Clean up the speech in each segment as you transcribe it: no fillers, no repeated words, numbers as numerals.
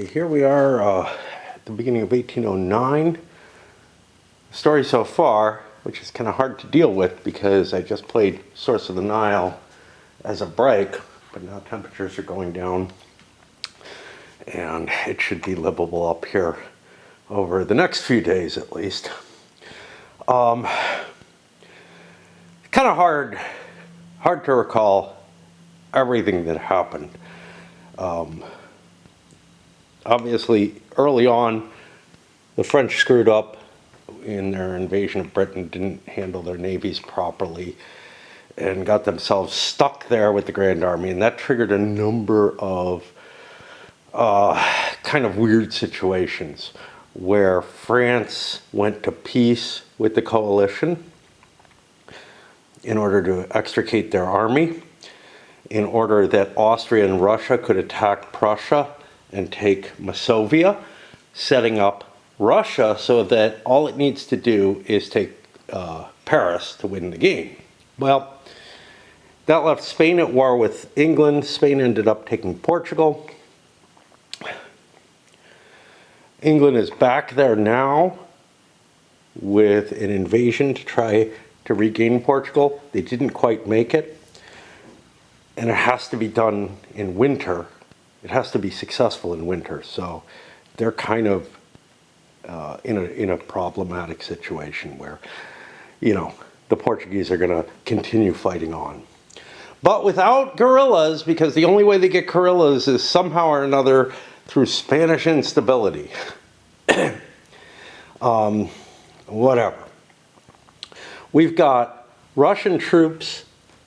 Here we are at the beginning of 1809. The story so far, which is kind of hard to deal with because I just played Source of the Nile as a break, but now temperatures are going down and it should be livable up here over the next few days at least. Kind of hard to recall everything that happened. Obviously, early on, the French screwed up in their invasion of Britain, didn't handle their navies properly, and got themselves stuck there with the Grand Army, and that triggered a number of kind of weird situations where France went to peace with the coalition in order to extricate their army, in order that Austria and Russia could attack Prussia and take Masovia, setting up Russia so that all it needs to do is take Paris to win the game. Well, that left Spain at war with England. Spain ended up taking Portugal. England is back there now with an invasion to try to regain Portugal. They didn't quite make it, and it has to be done in winter. It has to be successful in winter, so they're kind of in a problematic situation where, you know, the Portuguese are going to continue fighting on. But without guerrillas, because the only way they get guerrillas is somehow or another through Spanish instability. Whatever. We've got Russian troops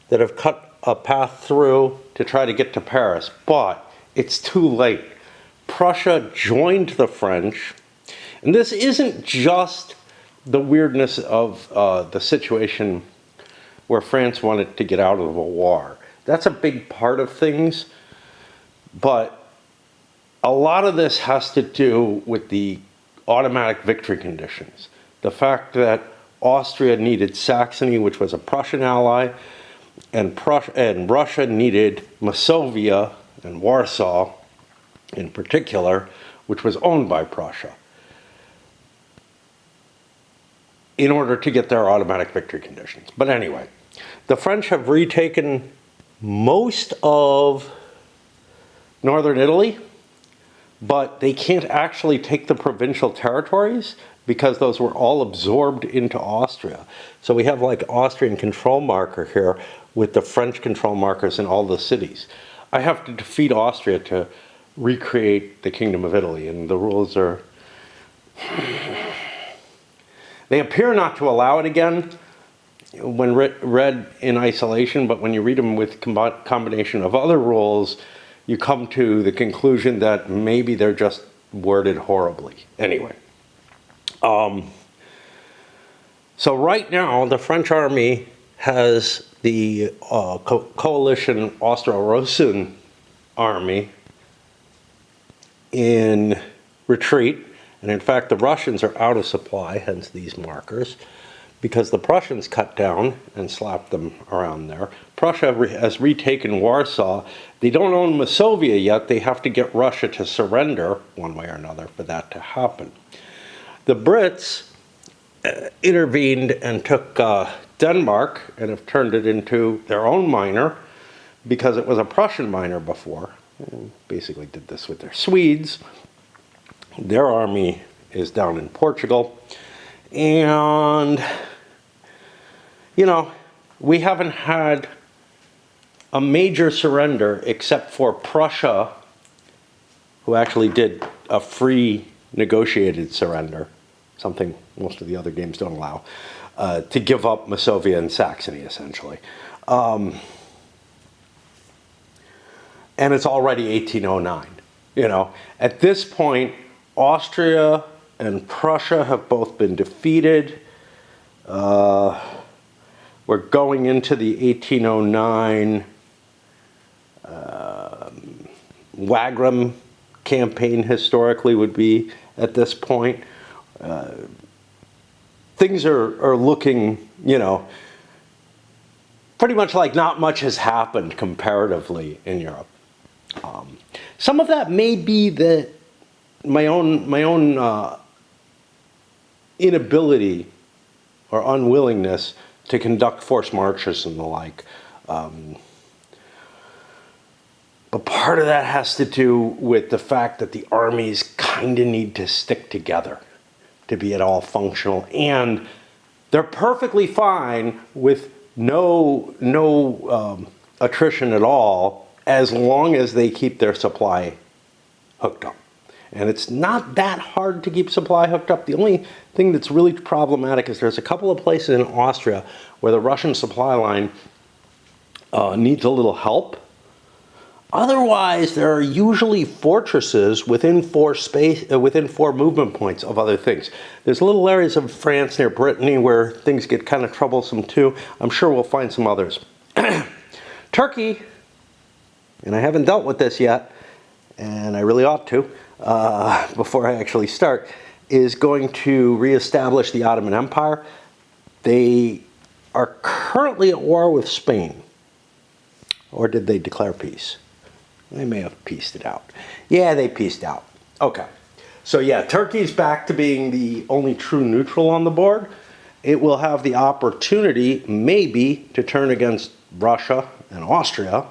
that have cut a path through to try to get to Paris, but it's too late. Prussia joined the French, and this isn't just the weirdness of the situation where France wanted to get out of a war. That's a big part of things, but a lot of this has to do with the automatic victory conditions. The fact that Austria needed Saxony, which was a Prussian ally, and Russia needed Masovia and Warsaw in particular, which was owned by Prussia, in order to get their automatic victory conditions. But anyway, the French have retaken most of northern Italy, but they can't actually take the provincial territories because those were all absorbed into Austria. So we have like Austrian control marker here with the French control markers in all the cities. I have to defeat Austria to recreate the Kingdom of Italy, and the rules are... They appear not to allow it again when read in isolation, but when you read them with combination of other rules, you come to the conclusion that maybe they're just worded horribly. Anyway. So right now, the French army has the coalition Austro-Russian army in retreat. And in fact, the Russians are out of supply, hence these markers, because the Prussians cut down and slapped them around there. Prussia has retaken Warsaw. They don't own Masovia yet. They have to get Russia to surrender one way or another for that to happen. The Brits intervened and took Denmark and have turned it into their own minor because it was a Prussian minor before. Basically did this with their Swedes. Their army is down in Portugal. And, you know, we haven't had a major surrender except for Prussia, who actually did a free negotiated surrender, something most of the other games don't allow, to give up Masovia and Saxony, essentially. And it's already 1809. You know, at this point, Austria and Prussia have both been defeated. We're going into the 1809 Wagram campaign, historically, would be at this point. Things are looking, you know, pretty much like not much has happened comparatively in Europe. Some of that may be that my own inability or unwillingness to conduct forced marches and the like. But part of that has to do with the fact that the armies kind of need to stick together to be at all functional, and they're perfectly fine with no attrition at all as long as they keep their supply hooked up. And it's not that hard to keep supply hooked up. The only thing that's really problematic is there's a couple of places in Austria where the Russian supply line needs a little help. Otherwise, there are usually fortresses within within 4 movement points of other things. There's little areas of France near Brittany where things get kind of troublesome too. I'm sure we'll find some others. Turkey, and I haven't dealt with this yet, and I really ought to before I actually start, is going to reestablish the Ottoman Empire. They are currently at war with Spain. Or did they declare peace? They may have pieced it out. Yeah, they pieced out. Okay. So yeah, Turkey's back to being the only true neutral on the board. It will have the opportunity, maybe, to turn against Russia and Austria.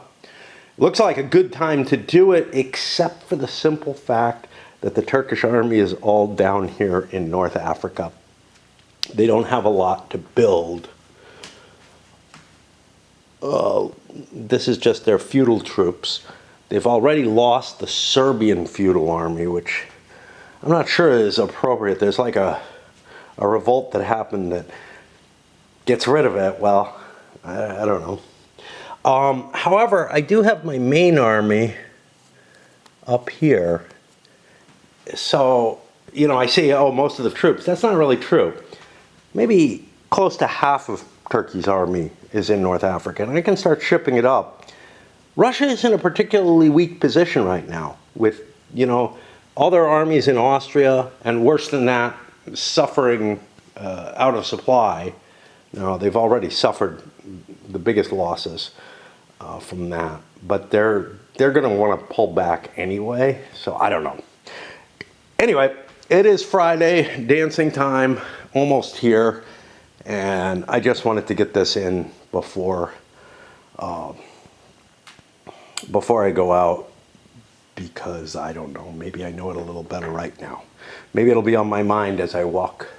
Looks like a good time to do it, except for the simple fact that the Turkish army is all down here in North Africa. They don't have a lot to build. This is just their feudal troops. They've already lost the Serbian feudal army, which I'm not sure is appropriate. There's like a revolt that happened that gets rid of it. Well, I don't know. However, I do have my main army up here. So, you know, I say, oh, most of the troops. That's not really true. Maybe close to half of Turkey's army is in North Africa, and I can start shipping it up. Russia is in a particularly weak position right now with, you know, all their armies in Austria, and worse than that, suffering out of supply. Now, they've already suffered the biggest losses from that, but they're going to want to pull back anyway, so I don't know. Anyway, it is Friday, dancing time, almost here, and I just wanted to get this in before I go out, because I don't know, maybe I know it a little better right now. Maybe it'll be on my mind as I walk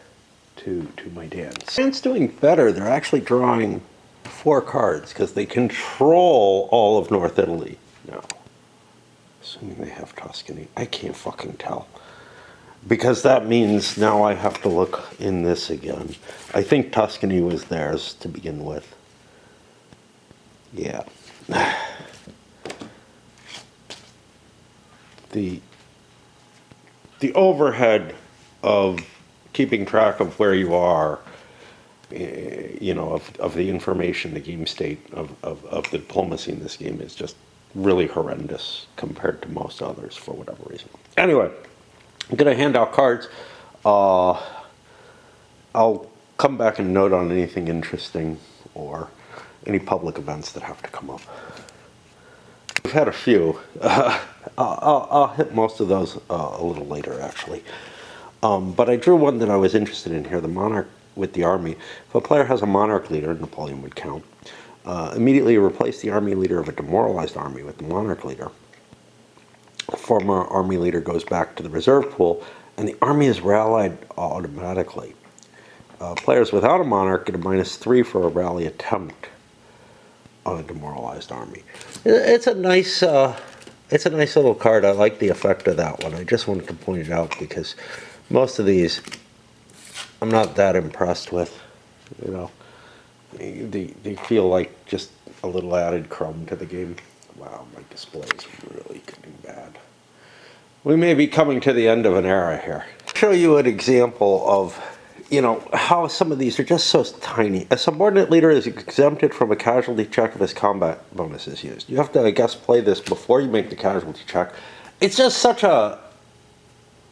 to my dance. France doing better. They're actually drawing 4 cards because they control all of North Italy now. Assuming they have Tuscany. I can't fucking tell. Because that means now I have to look in this again. I think Tuscany was theirs to begin with. Yeah. The overhead of keeping track of where you are, you know, of the information, the game state of the diplomacy in this game is just really horrendous compared to most others for whatever reason. Anyway, I'm going to hand out cards. I'll come back and note on anything interesting or any public events that have to come up. We've had a few. I'll hit most of those a little later, actually. But I drew one that I was interested in here, the monarch with the army. If a player has a monarch leader, Napoleon would count, immediately replace the army leader of a demoralized army with the monarch leader. The former army leader goes back to the reserve pool, and the army is rallied automatically. Players without a monarch get a -3 for a rally attempt on a demoralized army. It's a nice little card. I like the effect of that one. I just wanted to point it out because most of these I'm not that impressed with. You know, they feel like just a little added crumb to the game. Wow, my display is really getting bad. We may be coming to the end of an era here. I'll show you an example of, you know, how some of these are just so tiny. A subordinate leader is exempted from a casualty check if his combat bonus is used. You have to, I guess, play this before you make the casualty check. It's just such a,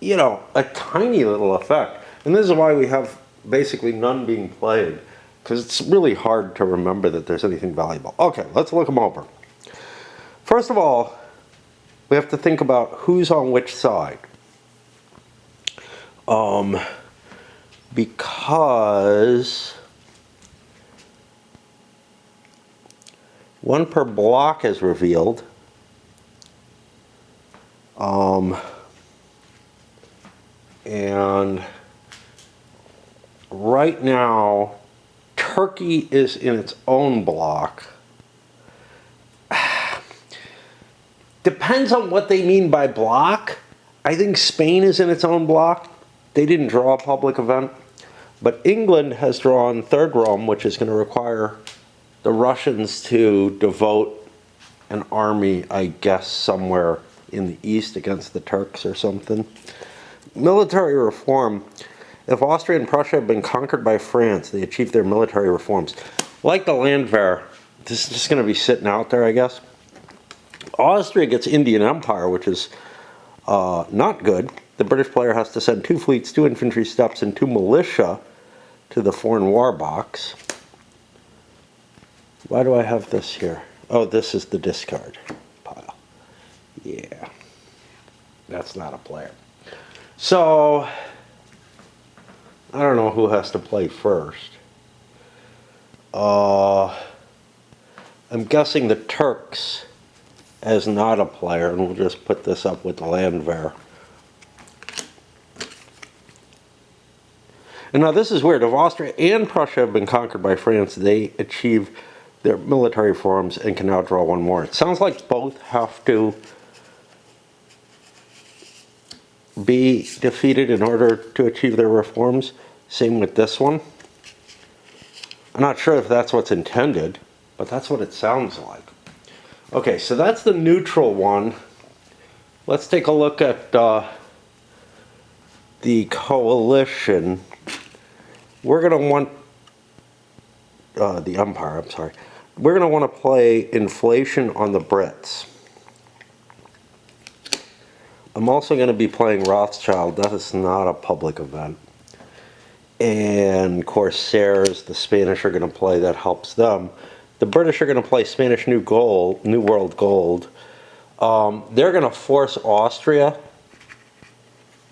you know, a tiny little effect. And this is why we have basically none being played, because it's really hard to remember that there's anything valuable. Okay, let's look them over. First of all, we have to think about who's on which side. Because one per block is revealed. And right now, Turkey is in its own block. Depends on what they mean by block. I think Spain is in its own block. They didn't draw a public event. But England has drawn Third Rome, which is going to require the Russians to devote an army, I guess, somewhere in the east against the Turks or something. Military reform. If Austria and Prussia have been conquered by France, they achieved their military reforms. Like the Landwehr, this is just going to be sitting out there, I guess. Austria gets Indian Empire, which is not good. The British player has to send 2 fleets, 2 infantry steps, and 2 militia to the foreign war box. Why do I have this here? Oh, this is the discard pile. Yeah. That's not a player. So, I don't know who has to play first. I'm guessing the Turks as not a player, and we'll just put this up with the Landwehr. And now this is weird. If Austria and Prussia have been conquered by France, they achieve their military reforms and can now draw one more. It sounds like both have to be defeated in order to achieve their reforms. Same with this one. I'm not sure if that's what's intended, but that's what it sounds like. Okay, so that's the neutral one. Let's take a look at the coalition. We're going to want the Empire, I'm sorry. We're going to want to play inflation on the Brits. I'm also going to be playing Rothschild. That is not a public event. And Corsairs, the Spanish are going to play. That helps them. The British are going to play Spanish New World Gold. They're going to force Austria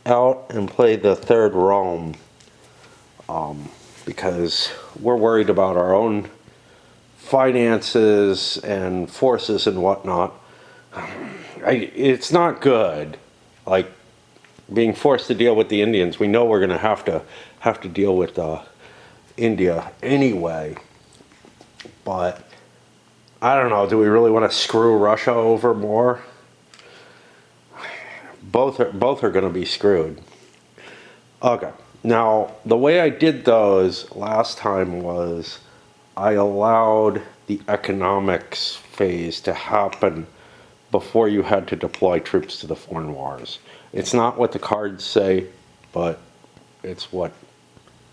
out and play the Third Rome. Because we're worried about our own finances and forces and whatnot. It's not good, like being forced to deal with the Indians. We know we're going to have to deal with India anyway. But I don't know. Do we really want to screw Russia over more? Both are going to be screwed. Okay. Now, the way I did those last time was I allowed the economics phase to happen before you had to deploy troops to the foreign wars. It's not what the cards say, but it's what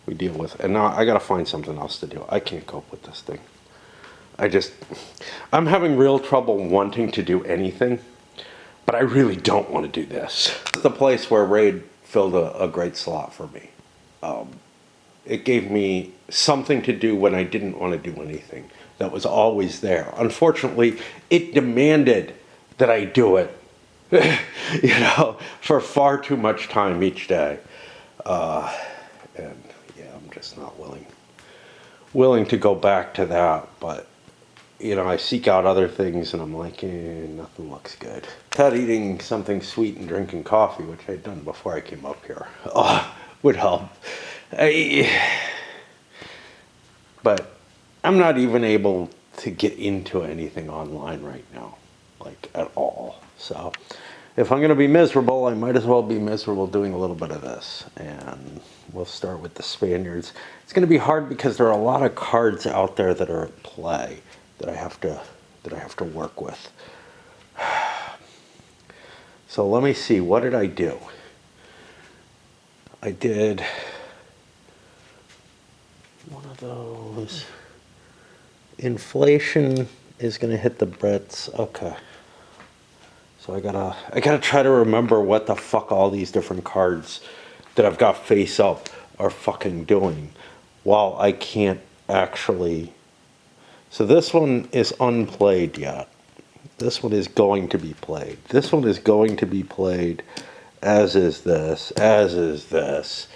we deal with. And now I gotta find something else to do. I can't cope with this thing. I'm having real trouble wanting to do anything, but I really don't want to do this. It's the place where Raid filled a great slot for me. It gave me something to do when I didn't want to do anything. That was always there. Unfortunately, it demanded that I do it, for far too much time each day. And yeah, I'm just not willing to go back to that. But I seek out other things, and I'm like, nothing looks good. Not eating something sweet and drinking coffee, which I'd done before I came up here, would help. But I'm not even able to get into anything online right now, like at all. So if I'm going to be miserable, I might as well be miserable doing a little bit of this. And we'll start with the Spaniards. It's going to be hard because there are a lot of cards out there that are at play that I have to work with. So let me see, what did I do? I did one of those. Inflation is going to hit the Brits. Okay. So I gotta try to remember what the fuck all these different cards that I've got face up are fucking doing while I can't actually. So this one is unplayed yet. This one is going to be played. This one is going to be played. as is this, as is this.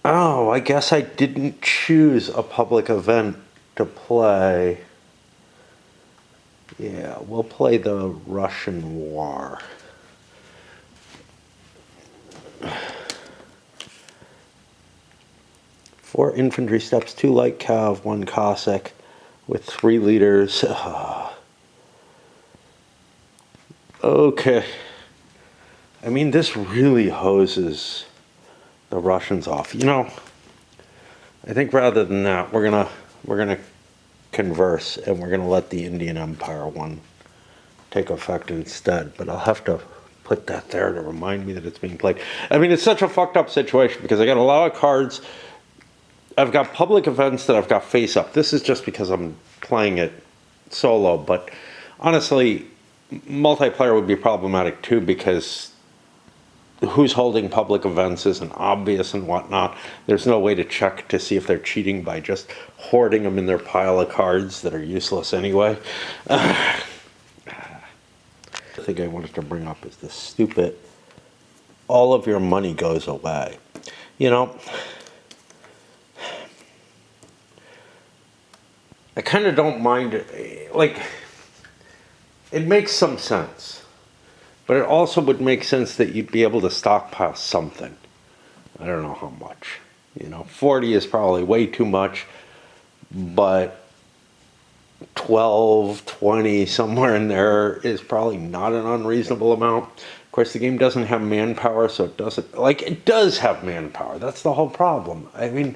Oh, I guess I didn't choose a public event to play. Yeah, we'll play the Russian War. Four infantry steps, 2 light cav, 1 Cossack, with 3 leaders. Okay. I mean, this really hoses the Russians off. You know, I think rather than that, we're gonna converse, and we're gonna let the Indian Empire one take effect instead. But I'll have to put that there to remind me that it's being played. I mean, it's such a fucked up situation because I got a lot of cards. I've got public events that I've got face up. This is just because I'm playing it solo, but honestly, multiplayer would be problematic too because who's holding public events isn't obvious and whatnot. There's no way to check to see if they're cheating by just hoarding them in their pile of cards that are useless anyway. The thing I wanted to bring up is this stupid, all of your money goes away. You know, I kind of don't mind it. Like, it makes some sense. But it also would make sense that you'd be able to stockpile something. I don't know how much. You know, 40 is probably way too much. But 12, 20, somewhere in there is probably not an unreasonable amount. Of course, the game doesn't have manpower, so it doesn't... Like, it does have manpower. That's the whole problem. I mean...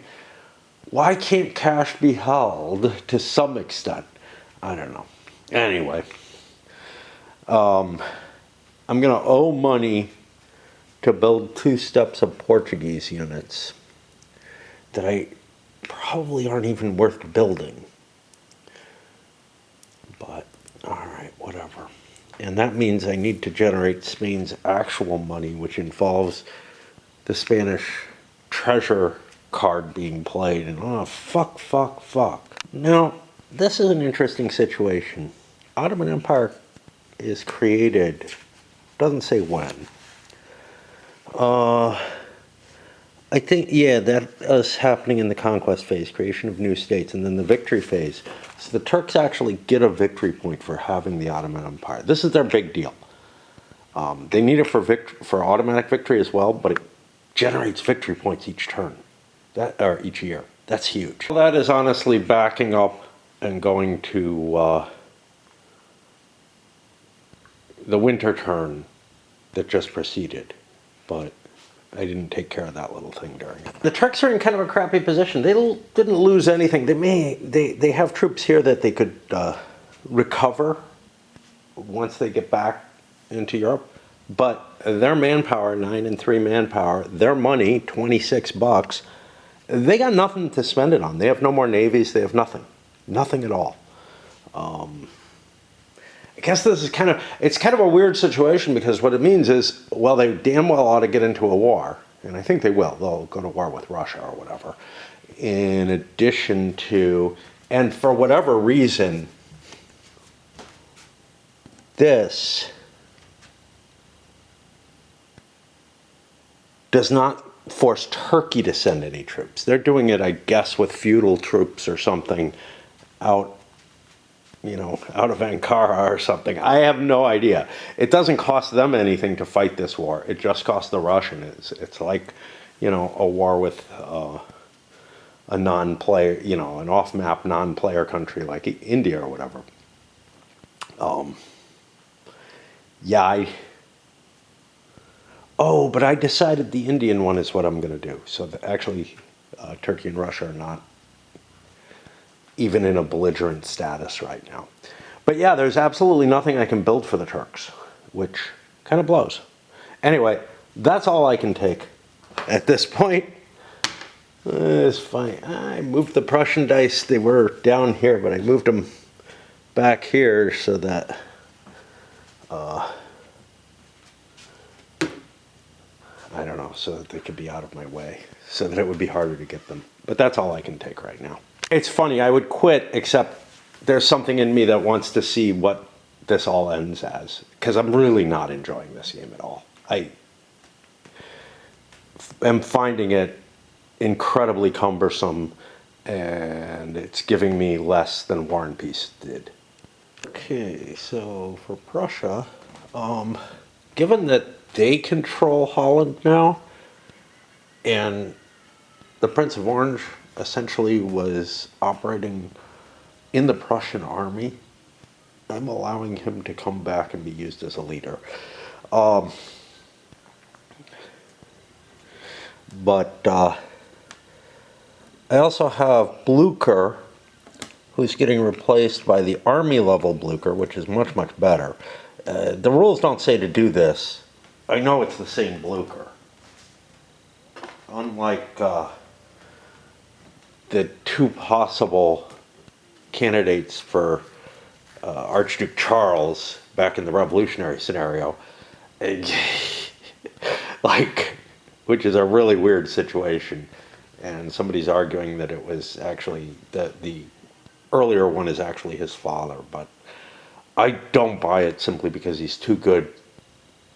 Why can't cash be held to some extent? I don't know. Anyway, I'm going to owe money to build 2 steps of Portuguese units that I probably aren't even worth building. But, alright, whatever. And that means I need to generate Spain's actual money, which involves the Spanish treasure card being played, and fuck. Now, this is an interesting situation. Ottoman Empire is created, doesn't say when. I think, yeah, that is happening in the conquest phase, creation of new states, and then the victory phase. So the Turks actually get a victory point for having the Ottoman Empire. This is their big deal. They need it for automatic victory as well, but it generates victory points each turn. Or each year. That's huge. Well, that is honestly backing up and going to the winter turn that just preceded. But I didn't take care of that little thing during it. The Turks are in kind of a crappy position. They didn't lose anything. They have troops here that they could recover once they get back into Europe. But their manpower, 9 and 3 manpower, their money, $26, they got nothing to spend it on. They have no more navies. They have nothing. Nothing at all. I guess this is it's kind of a weird situation because what it means is, well, they damn well ought to get into a war. And I think they will. They'll go to war with Russia or whatever. In addition to, and for whatever reason, this does not force Turkey to send any troops. They're doing it, I guess, with feudal troops or something out, out of Ankara or something. I have no idea. It doesn't cost them anything to fight this war. It just costs the Russians. It's like, a war with a non-player, an off-map non-player country like India or whatever. Oh, but I decided the Indian one is what I'm going to do. So actually, Turkey and Russia are not even in a belligerent status right now. But yeah, there's absolutely nothing I can build for the Turks, which kind of blows. Anyway, that's all I can take at this point. It's fine. I moved the Prussian dice. They were down here, but I moved them back here so that... I don't know, so that they could be out of my way, so that it would be harder to get them. But that's all I can take right now. It's funny, I would quit, except there's something in me that wants to see what this all ends as, because I'm really not enjoying this game at all. I am finding it incredibly cumbersome, and it's giving me less than War and Peace did. Okay, so for Prussia, given that they control Holland now, and the Prince of Orange essentially was operating in the Prussian army, I'm allowing him to come back and be used as a leader. But I also have Blucher, who's getting replaced by the army level Blucher, which is much, much better. The rules don't say to do this. I know it's the same Blucher. Unlike the two possible candidates for Archduke Charles back in the revolutionary scenario, like, which is a really weird situation. And somebody's arguing that it was actually the earlier one is actually his father, but I don't buy it simply because he's too good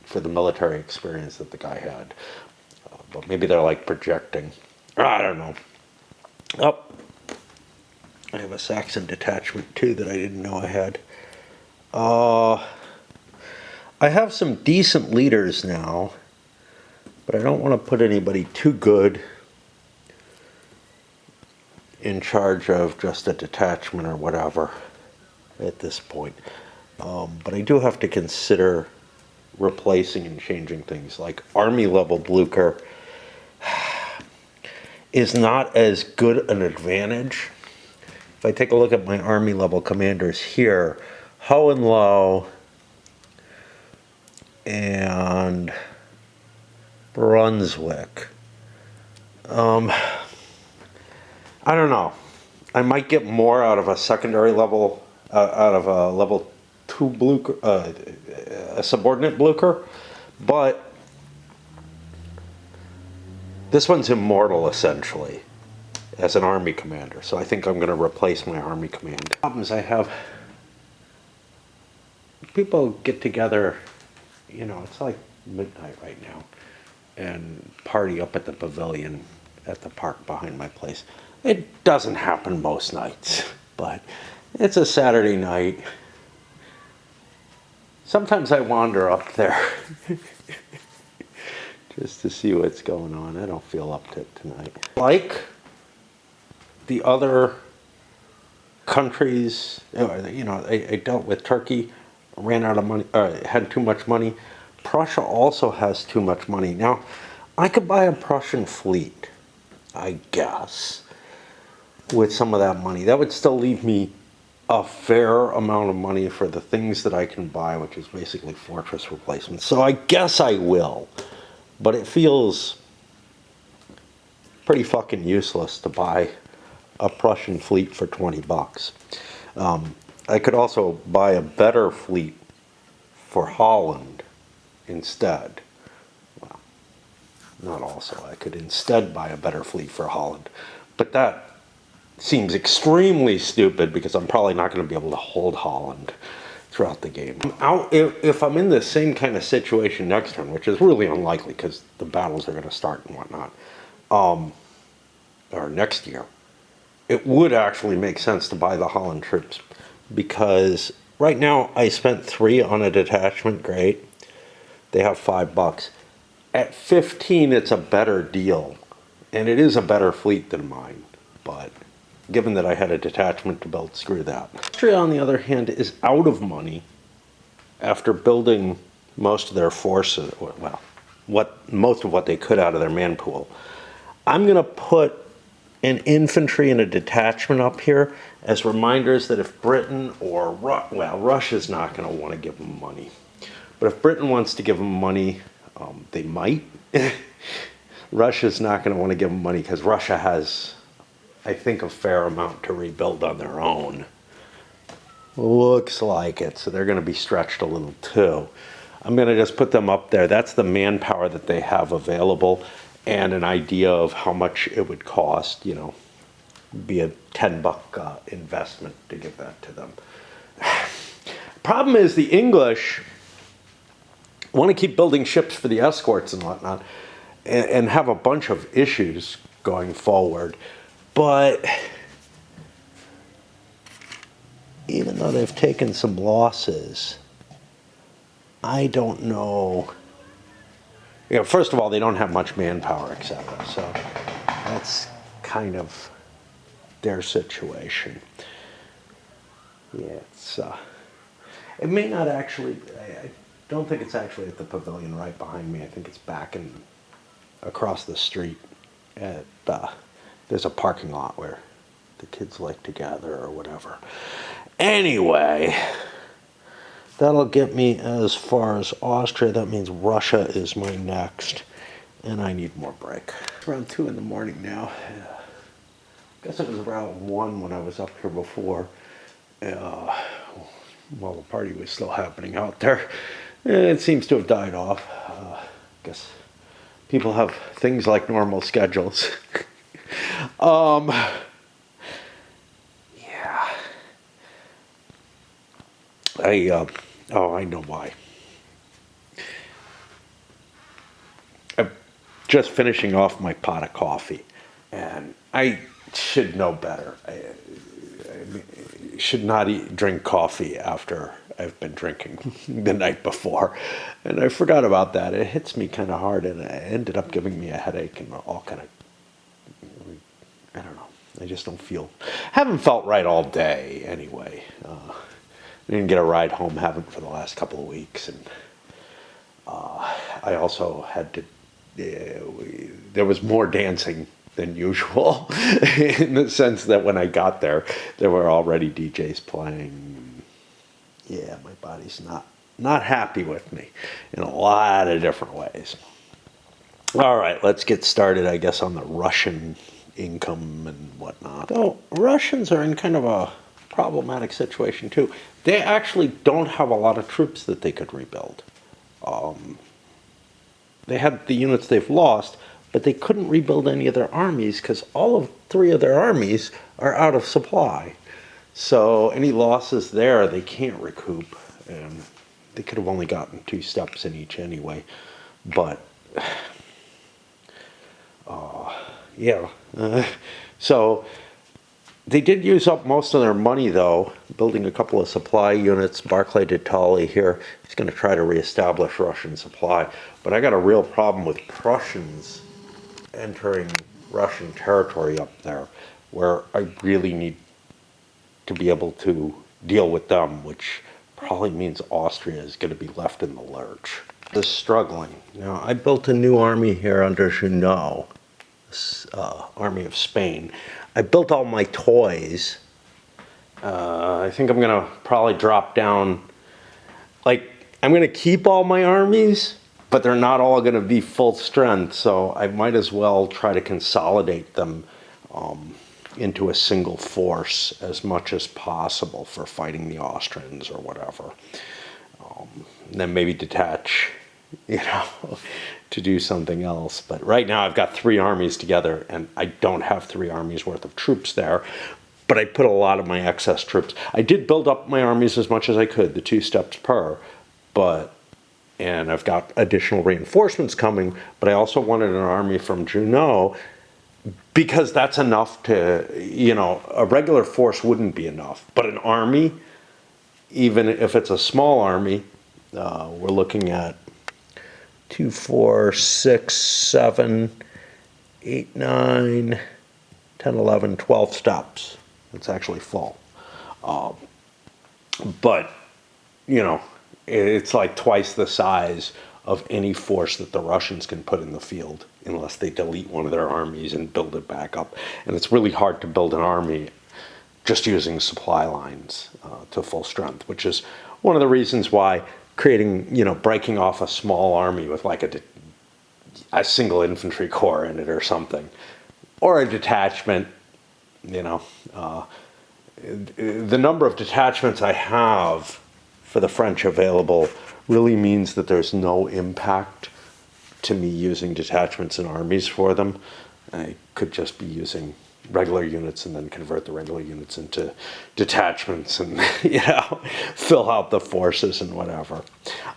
for the military experience that the guy had. But maybe they're like projecting. I don't know. Oh, I have a Saxon detachment too that I didn't know I had. I have some decent leaders now, but I don't want to put anybody too good in charge of just a detachment or whatever at this point. But I do have to consider replacing and changing things. Like army level Blucher is not as good an advantage. If I take a look at my army level commanders here, Hohenlohe and Brunswick. I don't know. I might get more out of a secondary level, out of a level 2 Blucher, a subordinate Blucher, but this one's immortal essentially as an army commander, so I think I'm going to replace my army command. Problems I have, people get together, you know, it's like midnight right now, and party up at the pavilion at the park behind my place. It doesn't happen most nights, but it's a Saturday night. Sometimes I wander up there just to see what's going on. I don't feel up to it tonight. Like the other countries, you know, I dealt with Turkey, ran out of money, had too much money. Prussia also has too much money. Now, I could buy a Prussian fleet, I guess, with some of that money. That would still leave me a fair amount of money for the things that I can buy, which is basically fortress replacements. So I guess I will, but it feels pretty fucking useless to buy a Prussian fleet for 20 bucks. I could also buy a better fleet for Holland instead. Well, not also. I could instead buy a better fleet for Holland. But that seems extremely stupid because I'm probably not going to be able to hold Holland throughout the game. If I'm in the same kind of situation next turn, which is really unlikely because the battles are going to start and whatnot, or next year, it would actually make sense to buy the Holland troops, because right now I spent 3 on a detachment. Great, they have $5. At 15, it's a better deal, and it is a better fleet than mine. But given that I had a detachment to build, screw that. Austria, on the other hand, is out of money after building most of their forces. Well, most of what they could out of their man pool. I'm going to put an infantry and a detachment up here as reminders that if Britain or Russia's not going to want to give them money, but if Britain wants to give them money, they might. Russia's not going to want to give them money because Russia has, I think, a fair amount to rebuild on their own. Looks like it, so they're going to be stretched a little too. I'm going to just put them up there. That's the manpower that they have available, and an idea of how much it would cost, you know, be a $10 investment to give that to them. Problem is the English want to keep building ships for the escorts and whatnot, and have a bunch of issues going forward. But even though they've taken some losses, I don't know. You know, first of all, they don't have much manpower, etc. So that's kind of their situation. Yeah, it may not actually. I don't think it's actually at the pavilion right behind me. I think it's back across the street. There's a parking lot where the kids like to gather or whatever. Anyway, that'll get me as far as Austria. That means Russia is my next, and I need more break. It's around 2 in the morning now. I guess it was around 1 when I was up here before. While the party was still happening out there. It seems to have died off. I guess people have things like normal schedules. Yeah. I know why. I'm just finishing off my pot of coffee, and I should know better. I should not drink coffee after I've been drinking the night before, and I forgot about that. It hits me kind of hard, and it ended up giving me a headache and all kind of, I don't know. I just haven't felt right all day anyway. I didn't get a ride home, haven't for the last couple of weeks, and I also had to. There was more dancing than usual, in the sense that when I got there were already DJs playing. Yeah, my body's not happy with me in a lot of different ways. All right, let's get started, I guess, on the Russian income and whatnot. So Russians are in kind of a problematic situation too. They actually don't have a lot of troops that they could rebuild. They had the units they've lost, but they couldn't rebuild any of their armies because all of 3 of their armies are out of supply. So any losses there, they can't recoup. And they could have only gotten 2 steps in each anyway. But, yeah. So they did use up most of their money, though, building a couple of supply units. Barclay de Tolly here, he's going to try to reestablish Russian supply. But I got a real problem with Prussians entering Russian territory up there, where I really need to be able to deal with them, which probably means Austria is going to be left in the lurch. Is struggling. Now, I built a new army here under Junot, this army of Spain. I built all my toys. I think I'm going to probably drop down, like, I'm going to keep all my armies, but they're not all going to be full strength, so I might as well try to consolidate them into a single force as much as possible for fighting the Austrians or whatever. Then maybe detach, to do something else. But right now I've got 3 armies together, and I don't have 3 armies worth of troops there. But I put a lot of my excess troops. I did build up my armies as much as I could, the 2 steps per, and I've got additional reinforcements coming, but I also wanted an army from Junot, because that's enough to, a regular force wouldn't be enough. But an army, even if it's a small army, we're looking at 2, 4, 6, 7, 8, 9, 10, 11, 12 steps. It's actually full. But, it's like twice the size of any force that the Russians can put in the field, unless they delete one of their armies and build it back up. And it's really hard to build an army just using supply lines to full strength, which is one of the reasons why breaking off a small army with like a single infantry corps in it or something, or a detachment, the number of detachments I have for the French available really means that there's no impact to me using detachments and armies for them. I could just be using regular units and then convert the regular units into detachments and, you know, fill out the forces and whatever.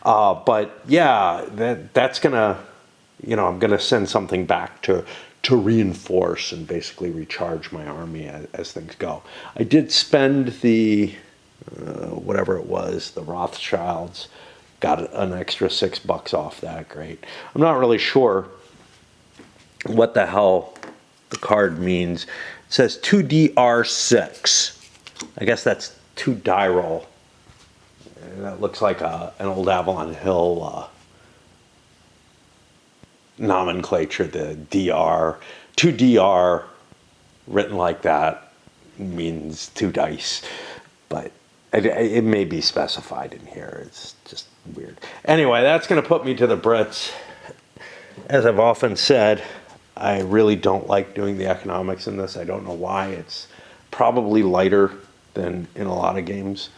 But yeah, that's gonna, you know, I'm gonna send something back to reinforce and basically recharge my army as things go. I did spend the, whatever it was, the Rothschilds, got an extra $6 off that, great. I'm not really sure what the hell the card means. It says 2DR6. I guess that's 2 die roll. And that looks like an old Avalon Hill nomenclature, the DR. 2DR written like that means 2 dice, but it may be specified in here. It's just weird. Anyway, that's going to put me to the Brits. As I've often said, I really don't like doing the economics in this. I don't know why. It's probably lighter than in a lot of games,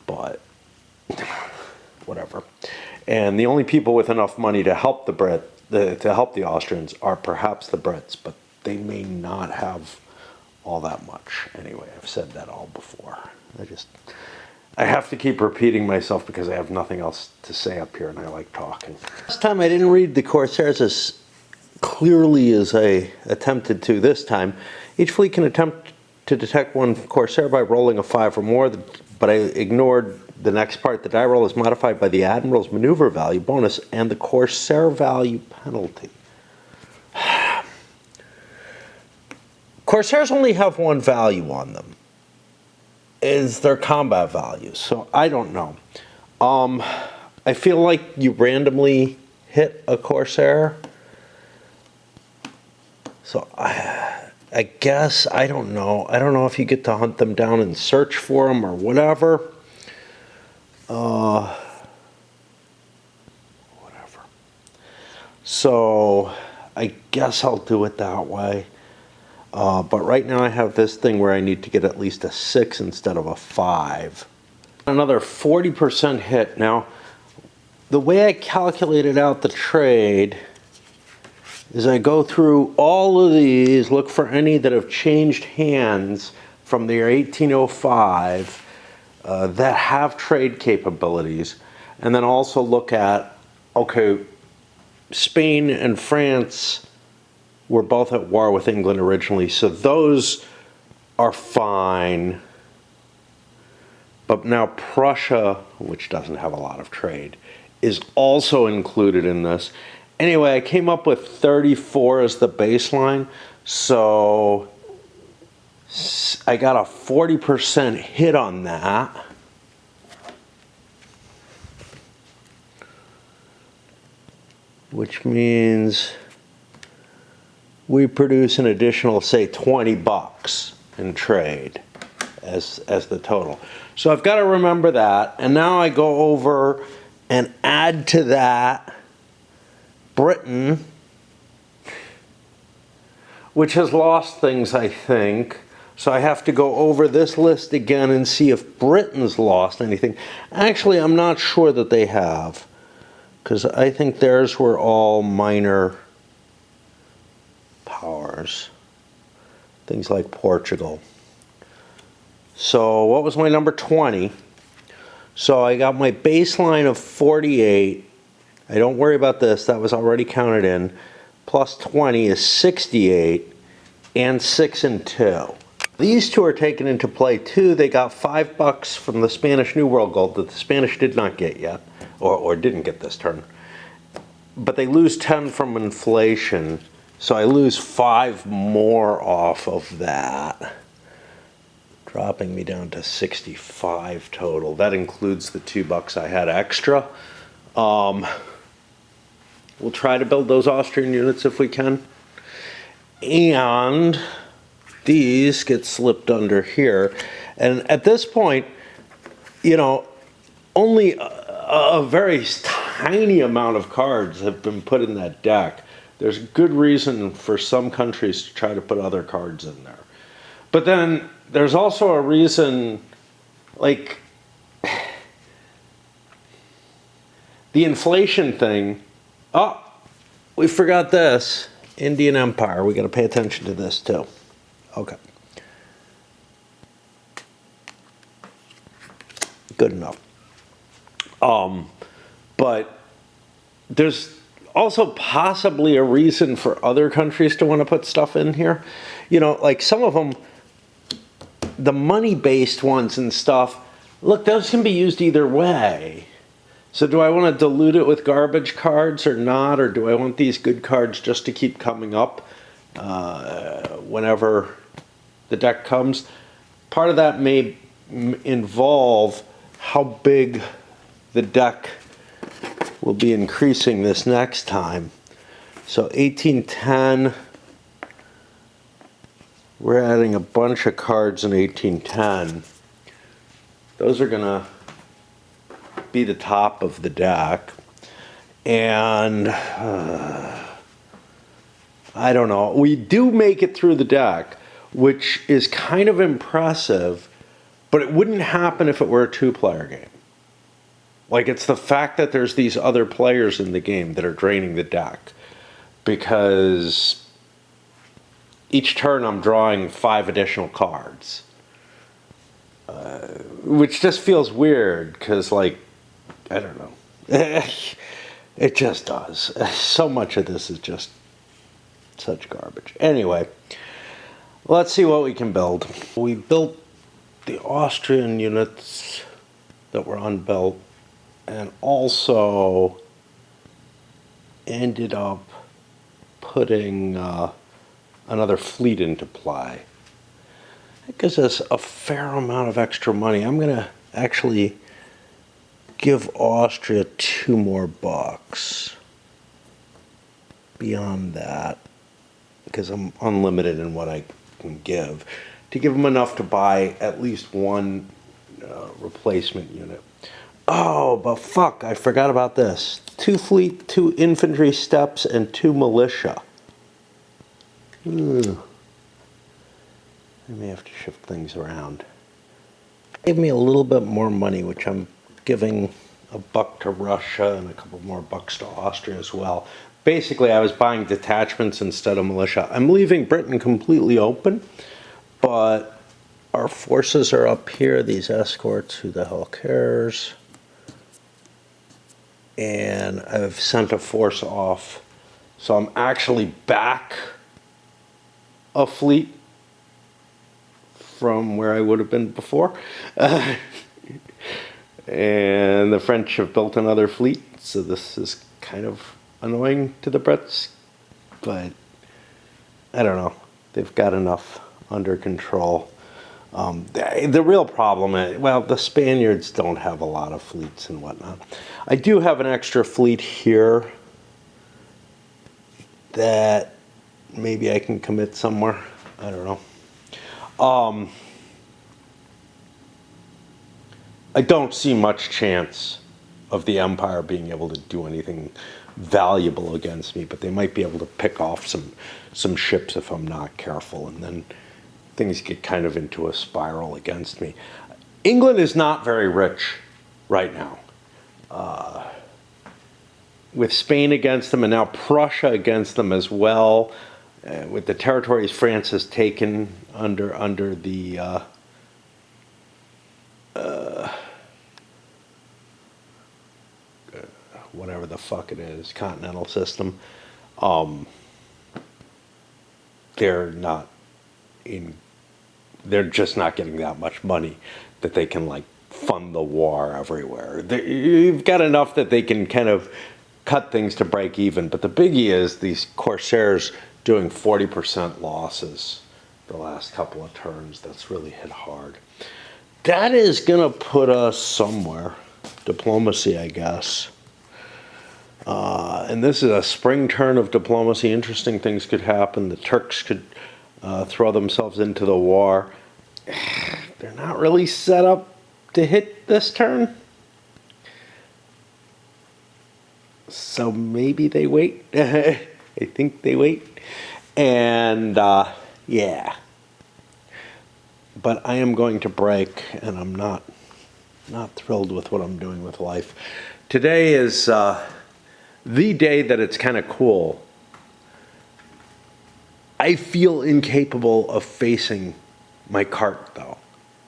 but whatever. And the only people with enough money to help to help the Austrians are perhaps the Brits, but they may not have all that much. Anyway, I've said that all before. I have to keep repeating myself because I have nothing else to say up here and I like talking. Last time I didn't read the Corsairs as clearly as I attempted to this time. Each fleet can attempt to detect one Corsair by rolling a 5 or more, but I ignored the next part. The die roll is modified by the Admiral's maneuver value bonus and the Corsair value penalty. Corsairs only have one value on them. Is their combat value. So I don't know. I feel like you randomly hit a Corsair. So I guess, I don't know. I don't know if you get to hunt them down and search for them or whatever. Whatever. So I guess I'll do it that way. But right now I have this thing where I need to get at least a 6 instead of a 5. Another 40% hit. Now, the way I calculated out the trade is I go through all of these, look for any that have changed hands from the year 1805 that have trade capabilities, and then also look at, okay, Spain and France were both at war with England originally, so those are fine. But now Prussia, which doesn't have a lot of trade, is also included in this. Anyway, I came up with 34 as the baseline, so I got a 40% hit on that. Which means we produce an additional, say, $20 in trade as the total. So I've got to remember that. And now I go over and add to that Britain, which has lost things, I think. So I have to go over this list again and see if Britain's lost anything. Actually, I'm not sure that they have, because I think theirs were all minor powers. Things like Portugal. So what was my number 20? So I got my baseline of 48. I don't worry about this. That was already counted in. Plus 20 is 68. And 6 and 2. These two are taken into play too. They got $5 from the Spanish New World gold that the Spanish did not get yet. Or didn't get this turn. But they lose 10 from inflation. So I lose 5 more off of that, dropping me down to 65 total. That includes the $2 I had extra. We'll try to build those Austrian units if we can. And these get slipped under here. And at this point, you know, only a very tiny amount of cards have been put in that deck. There's good reason for some countries to try to put other cards in there. But then there's also a reason, like, the inflation thing. Oh, we forgot this. Indian Empire. We got to pay attention to this too. Okay. Good enough. But there's also possibly a reason for other countries to want to put stuff in here. You know, like some of them, the money-based ones and stuff, look, those can be used either way. So do I want to dilute it with garbage cards or not? Or do I want these good cards just to keep coming up whenever the deck comes? Part of that may involve how big the deck will be increasing this next time. So 1810, we're adding a bunch of cards in 1810. Those are gonna be the top of the deck. And I don't know, we do make it through the deck, which is kind of impressive, but it wouldn't happen if it were a two-player game. Like, it's the fact that there's these other players in the game that are draining the deck. Because each turn I'm drawing 5 additional cards. Which just feels weird, because, like, I don't know. It just does. So much of this is just such garbage. Anyway, let's see what we can build. We built the Austrian units that were unbuilt, and also ended up putting another fleet into play. It gives us a fair amount of extra money. I'm going to actually give Austria 2 more bucks beyond that, because I'm unlimited in what I can give, to give them enough to buy at least 1 replacement unit. Oh, but fuck, I forgot about this. 2 fleet, 2 infantry steps, and 2 militia. I may have to shift things around. Give me a little bit more money, which I'm giving a buck to Russia and a couple more bucks to Austria as well. Basically, I was buying detachments instead of militia. I'm leaving Britain completely open, but our forces are up here, these escorts, who the hell cares? And I've sent a force off. So I'm actually back a fleet from where I would have been before. And the French have built another fleet, so this is kind of annoying to the Brits. But I don't know. They've got enough under control. The real problem is, well, the Spaniards don't have a lot of fleets and whatnot. I do have an extra fleet here that maybe I can commit somewhere. I don't know. I don't see much chance of the Empire being able to do anything valuable against me, but they might be able to pick off some ships if I'm not careful, and then things get kind of into a spiral against me. England is not very rich right now. With Spain against them, and now Prussia against them as well, with the territories France has taken under the whatever the fuck it is, continental system. They're just not getting that much money that they can, like, fund the war everywhere. You've got enough that they can kind of cut things to break even, but the biggie is these Corsairs doing 40% losses the last couple of turns. That's really hit hard. That is gonna put us somewhere. Diplomacy, I guess. And this is a spring turn of diplomacy. Interesting things could happen. The Turks could throw themselves into the war. They're not really set up to hit this turn. So maybe they wait. I think they wait. And yeah. But I am going to break, and I'm not thrilled with what I'm doing with life. Today is the day that it's kind of cool. I feel incapable of facing my cart, though.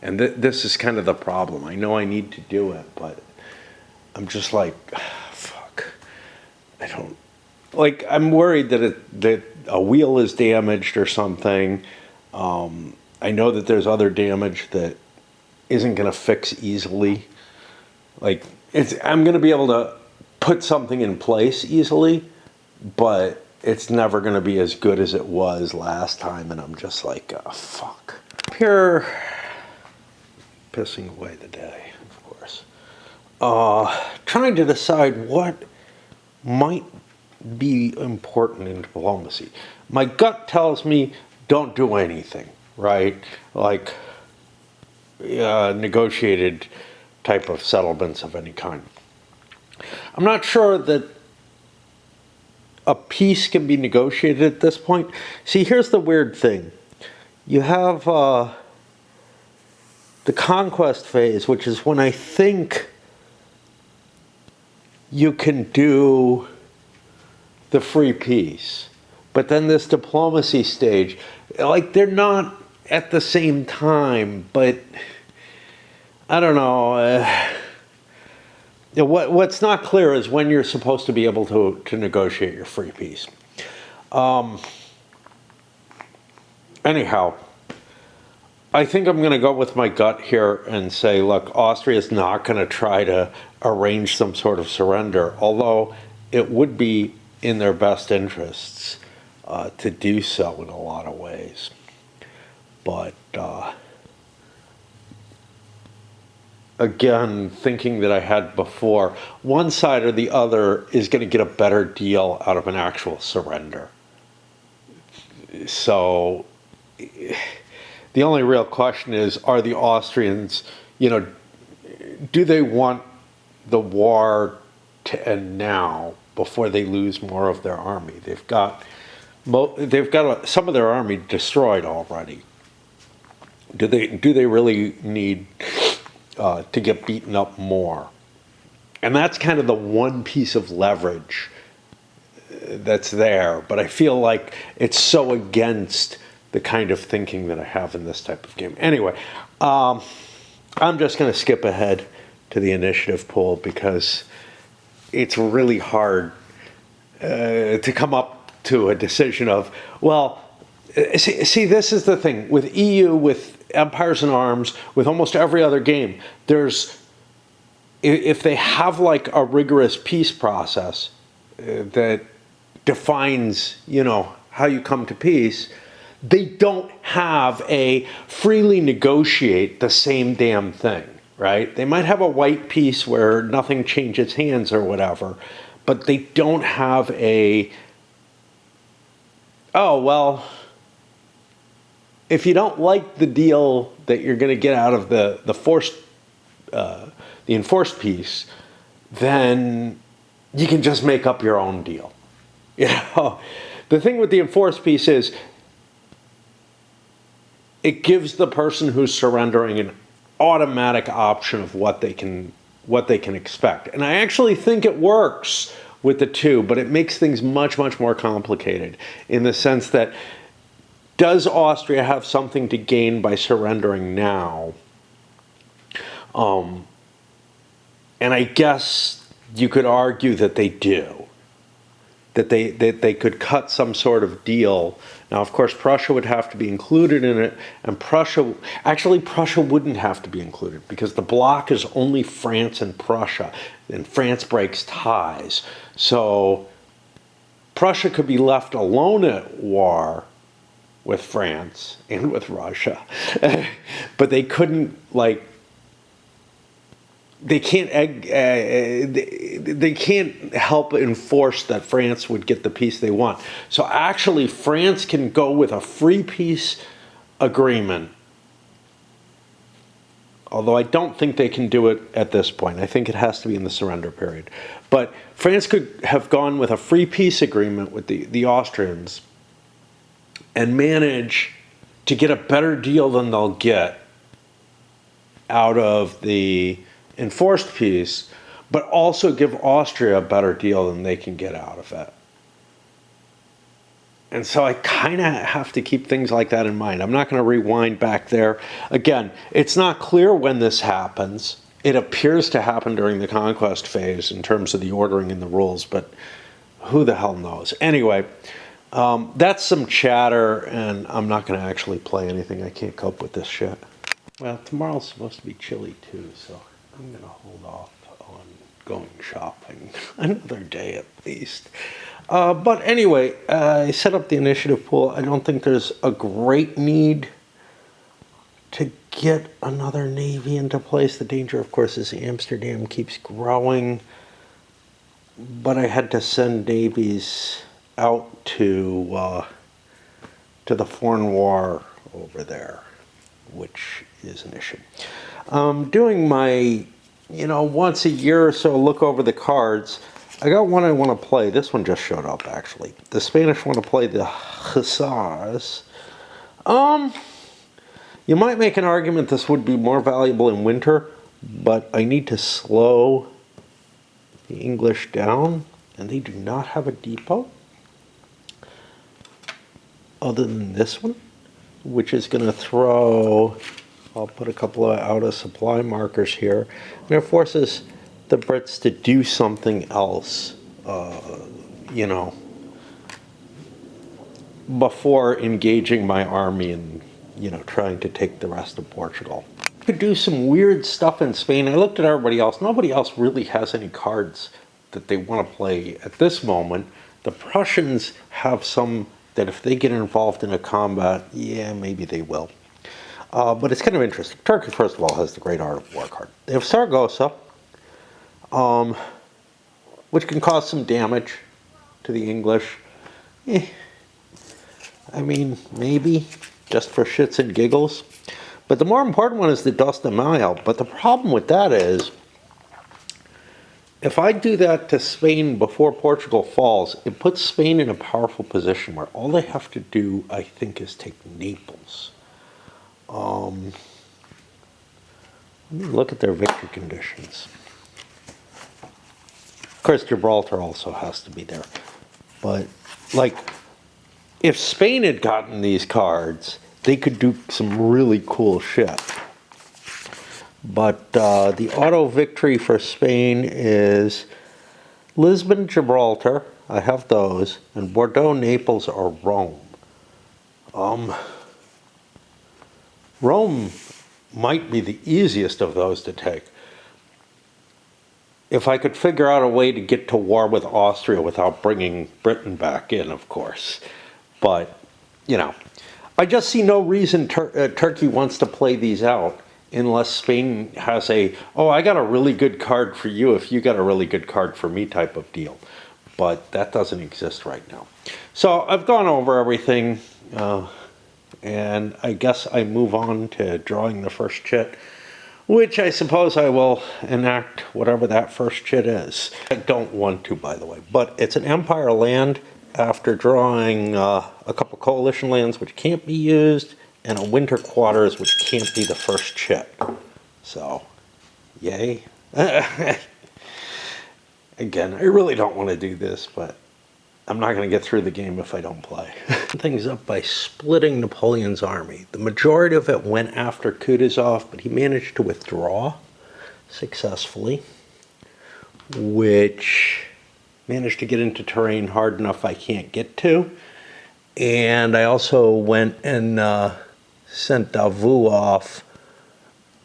And this is kind of the problem. I know I need to do it, but I'm just like, fuck. I don't, like, I'm worried that a wheel is damaged or something. I know that there's other damage that isn't going to fix easily. Like, I'm going to be able to put something in place easily, but it's never going to be as good as it was last time. And I'm just like, oh, fuck. Here, pissing away the day, of course. Trying to decide what might be important in diplomacy. My gut tells me don't do anything, right? Like negotiated type of settlements of any kind. I'm not sure that a peace can be negotiated at this point. See, here's the weird thing. You have the conquest phase, which is when I think you can do the free peace. But then this diplomacy stage, like they're not at the same time, but I don't know. What's not clear is when you're supposed to be able to negotiate your free peace. Anyhow, I think I'm going to go with my gut here and say, look, Austria's not going to try to arrange some sort of surrender, although it would be in their best interests to do so in a lot of ways. But again, thinking that I had before, one side or the other is going to get a better deal out of an actual surrender. So the only real question is, are the Austrians, do they want the war to end now before they lose more of their army? They've got some of their army destroyed already. Do they really need to get beaten up more? And that's kind of the one piece of leverage that's there. But I feel like it's so against the kind of thinking that I have in this type of game. Anyway, I'm just going to skip ahead to the initiative pool because it's really hard to come up to a decision of, well, see, this is the thing. With EU, with Empires in Arms, with almost every other game, if they have like a rigorous peace process that defines, how you come to peace, they don't have a freely negotiate the same damn thing, right? They might have a white peace where nothing changes hands or whatever, but they don't have if you don't like the deal that you're going to get out of the enforced peace, then you can just make up your own deal. The thing with the enforced peace is it gives the person who's surrendering an automatic option of what they can expect. And I actually think it works with the two, but it makes things much, much more complicated in the sense that, does Austria have something to gain by surrendering now? And I guess you could argue that they do. That they could cut some sort of deal. Now, of course, Prussia would have to be included in it, and Prussia wouldn't have to be included because the bloc is only France and Prussia, and France breaks ties. So Prussia could be left alone at war with France and with Russia, but they couldn't they can't help enforce that France would get the peace they want. So actually, France can go with a free peace agreement, although I don't think they can do it at this point. I think it has to be in the surrender period. But France could have gone with a free peace agreement with the Austrians and manage to get a better deal than they'll get out of the enforced peace, but also give Austria a better deal than they can get out of it. And so I kind of have to keep things like that in mind. I'm not going to rewind back there. Again, it's not clear when this happens. It appears to happen during the conquest phase in terms of the ordering and the rules, but who the hell knows? Anyway, that's some chatter, and I'm not going to actually play anything. I can't cope with this shit. Well, tomorrow's supposed to be chilly too, so I'm going to hold off on going shopping another day at least. But anyway, I set up the initiative pool. I don't think there's a great need to get another navy into place. The danger, of course, is Amsterdam keeps growing. But I had to send navies out to the Foreign War over there, which is an issue. Doing my, once a year or so look over the cards. I got one I want to play. This one just showed up, actually. The Spanish want to play the Hussars. You might make an argument this would be more valuable in winter, but I need to slow the English down, and they do not have a depot other than this one, which is going to throw, I'll put a couple of out of supply markers here, and it forces the Brits to do something else, before engaging my army and, trying to take the rest of Portugal. I could do some weird stuff in Spain. I looked at everybody else. Nobody else really has any cards that they want to play at this moment. The Prussians have some that if they get involved in a combat, yeah, maybe they will. But it's kind of interesting. Turkey, first of all, has the Great Art of War card. They have Saragossa, which can cause some damage to the English. I mean, maybe, just for shits and giggles. But the more important one is the Dos de Mayo. But the problem with that is, if I do that to Spain before Portugal falls, it puts Spain in a powerful position where all they have to do, I think, is take Naples. Let me look at their victory conditions. Of course, Gibraltar also has to be there. But, if Spain had gotten these cards, they could do some really cool shit. But the auto victory for Spain is Lisbon, Gibraltar. I have those. And Bordeaux, Naples, or Rome. Rome might be the easiest of those to take. If I could figure out a way to get to war with Austria without bringing Britain back in, of course. But, I just see no reason Turkey wants to play these out unless Spain has I got a really good card for you if you got a really good card for me type of deal. But that doesn't exist right now. So I've gone over everything, and I guess I move on to drawing the first chit, which I suppose I will enact whatever that first chit is. I don't want to, by the way, but it's an Empire land after drawing a couple coalition lands which can't be used, and a winter quarters which can't be the first chit. So, yay. Again, I really don't want to do this, but I'm not going to get through the game if I don't play. Things up by splitting Napoleon's army. The majority of it went after Kutuzov, but he managed to withdraw successfully, which managed to get into terrain hard enough I can't get to. And I also went and sent Davout off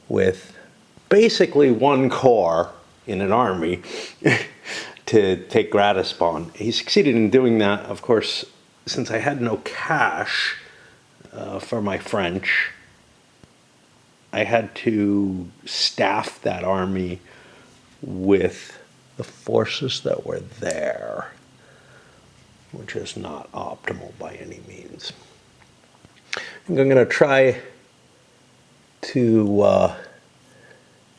with basically one corps in an army to take Ratisbon. He succeeded in doing that, of course, since I had no cash for my French. I had to staff that army with the forces that were there, which is not optimal by any means. I think I'm going to try to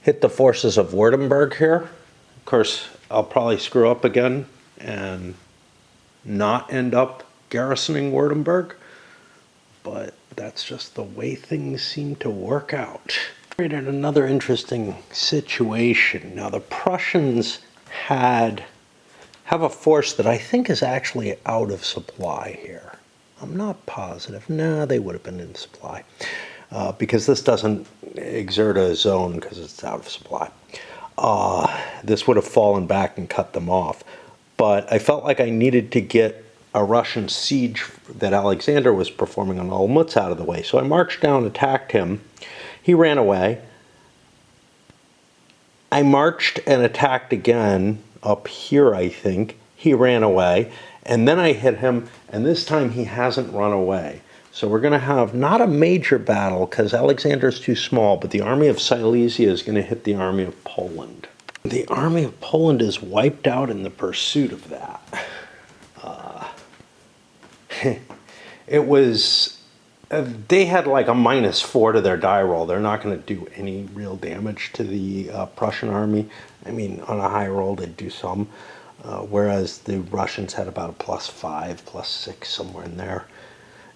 hit the forces of Württemberg here. Of course, I'll probably screw up again and not end up garrisoning Württemberg, but that's just the way things seem to work out. Created another interesting situation. Now, the Prussians have a force that I think is actually out of supply here. I'm not positive. No, they would have been in supply. Because this doesn't exert a zone because it's out of supply. This would have fallen back and cut them off. But I felt like I needed to get a Russian siege that Alexander was performing on Olmutz out of the way. So I marched down, attacked him. He ran away. I marched and attacked again up here, I think. He ran away. And then I hit him, and this time he hasn't run away. So we're going to have not a major battle because Alexander's too small, but the army of Silesia is going to hit the army of Poland. The army of Poland is wiped out in the pursuit of that. It was, they had like a -4 to their die roll. They're not going to do any real damage to the Prussian army. I mean, on a high roll, they'd do some. Whereas the Russians had about a +5, +6, somewhere in there.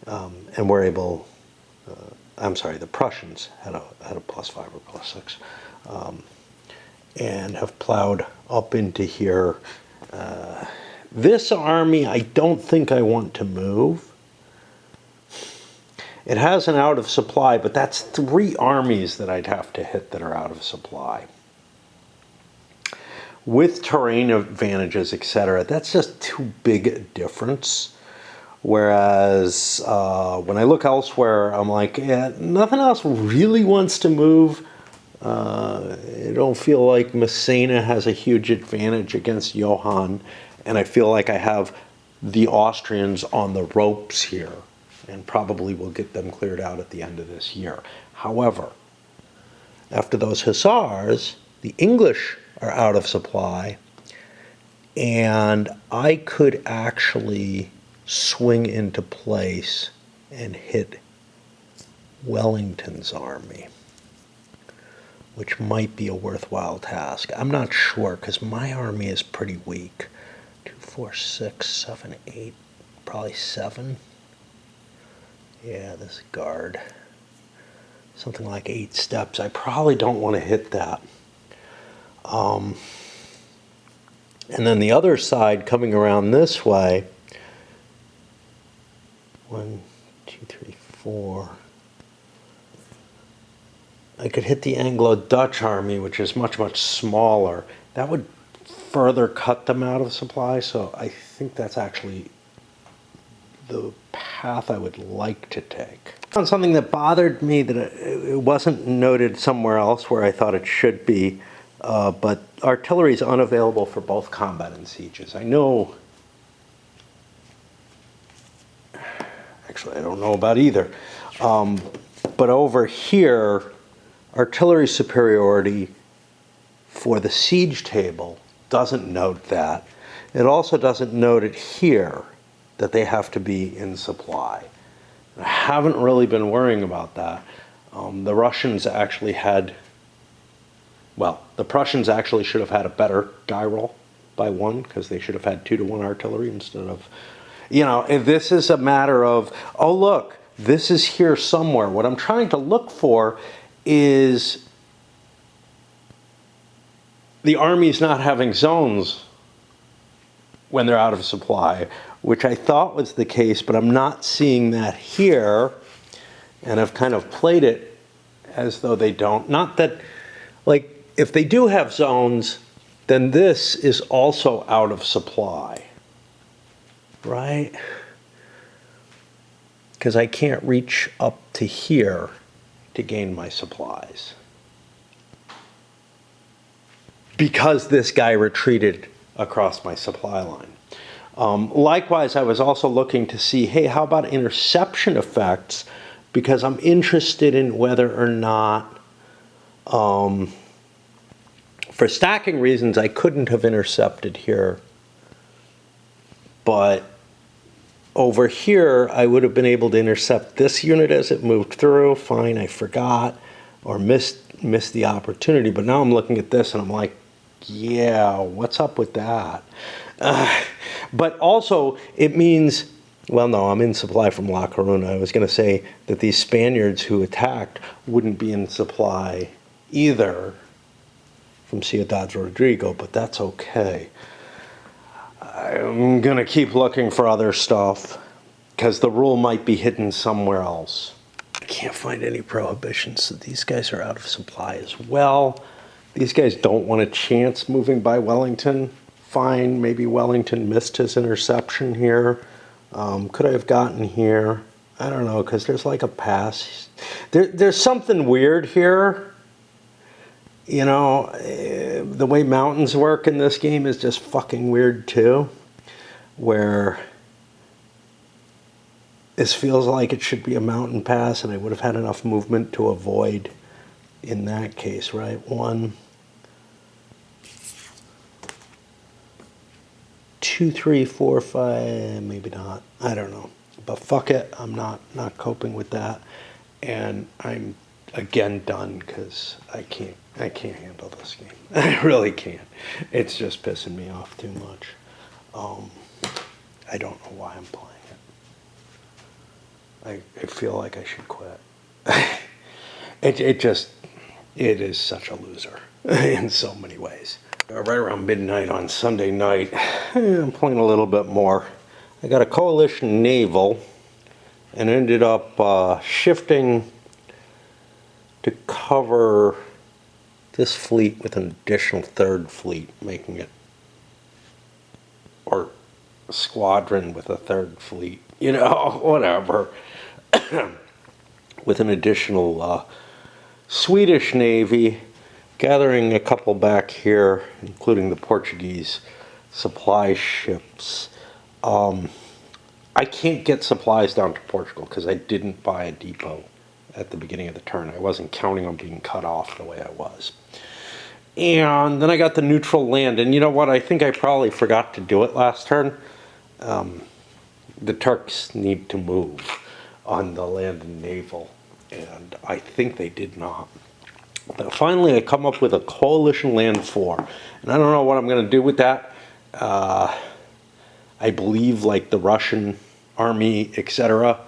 And were able, I'm sorry, the Prussians had a +5 or +6. And have plowed up into here. This army, I don't think I want to move. It has an out of supply, but that's 3 armies that I'd have to hit that are out of supply. With terrain advantages, etc., that's just too big a difference. Whereas when I look elsewhere, I'm like, yeah, nothing else really wants to move. I don't feel like Massena has a huge advantage against Johann, and I feel like I have the Austrians on the ropes here, and probably will get them cleared out at the end of this year. However, after those hussars, the English are out of supply, and I could actually swing into place and hit Wellington's army, which might be a worthwhile task. I'm not sure because my army is pretty weak. 2, 4, 6, 7, 8, probably 7. Yeah, this guard. Something like 8 steps. I probably don't want to hit that. And then the other side coming around this way. 1, 2, 3, 4. I could hit the Anglo-Dutch army, which is much, much smaller. That would further cut them out of supply, so I think that's actually the path I would like to take. On something that bothered me that it wasn't noted somewhere else where I thought it should be, but artillery is unavailable for both combat and sieges. I know, actually I don't know about either, but over here, artillery superiority for the siege table doesn't note that. It also doesn't note it here, that they have to be in supply. I haven't really been worrying about that. The Russians actually had, well, the Prussians actually should have had a better die roll by 1 because they should have had 2-to-1 artillery instead of, you know, if this is a matter of, oh look, this is here somewhere. What I'm trying to look for is the armies not having zones when they're out of supply, which I thought was the case, but I'm not seeing that here, and I've kind of played it as though they don't. Not that, like, if they do have zones, then this is also out of supply, right? Because I can't reach up to here to gain my supplies. Because this guy retreated across my supply line. Likewise, I was also looking to see, hey, how about interception effects? Because I'm interested in whether or not, for stacking reasons, I couldn't have intercepted here. But over here, I would have been able to intercept this unit as it moved through. Fine, I forgot or missed the opportunity. But now I'm looking at this and I'm like, yeah, what's up with that? But also, it means, well, no, I'm in supply from La Coruna. I was going to say that these Spaniards who attacked wouldn't be in supply either from Ciudad Rodrigo, but that's okay. I'm going to keep looking for other stuff. because the rule might be hidden somewhere else. I can't find any prohibitions, so these guys are out of supply as well. These guys don't want a chance moving by Wellington. Fine, maybe Wellington missed his interception here. Could I have gotten here? I don't know, because there's like a pass. There's something weird here. You know, the way mountains work in this game is just fucking weird too. Where this feels like it should be a mountain pass, and I would have had enough movement to avoid in that case, right? 1, 2, 3, 4, 5, maybe not. I don't know. But fuck it, I'm not coping with that. And I'm again done because I can't handle this game. I really can't. It's just pissing me off too much. I don't know why I'm playing it. I feel like I should quit. It is such a loser in so many ways. Right around midnight on Sunday night, I'm playing a little bit more. I got a coalition naval and ended up shifting to cover this fleet with an additional third fleet, making it, or a squadron with a third fleet, you know, whatever, with an additional Swedish Navy, gathering a couple back here, including the Portuguese supply ships. I can't get supplies down to Portugal because I didn't buy a depot at the beginning of the turn. I wasn't counting on being cut off the way I was. And then I got the neutral land, and you know what? I think I probably forgot to do it last turn. The Turks need to move on the land and naval, and I think they did not. But finally, I come up with a coalition land 4, and I don't know what I'm going to do with that. I believe, like, the Russian army, etc.,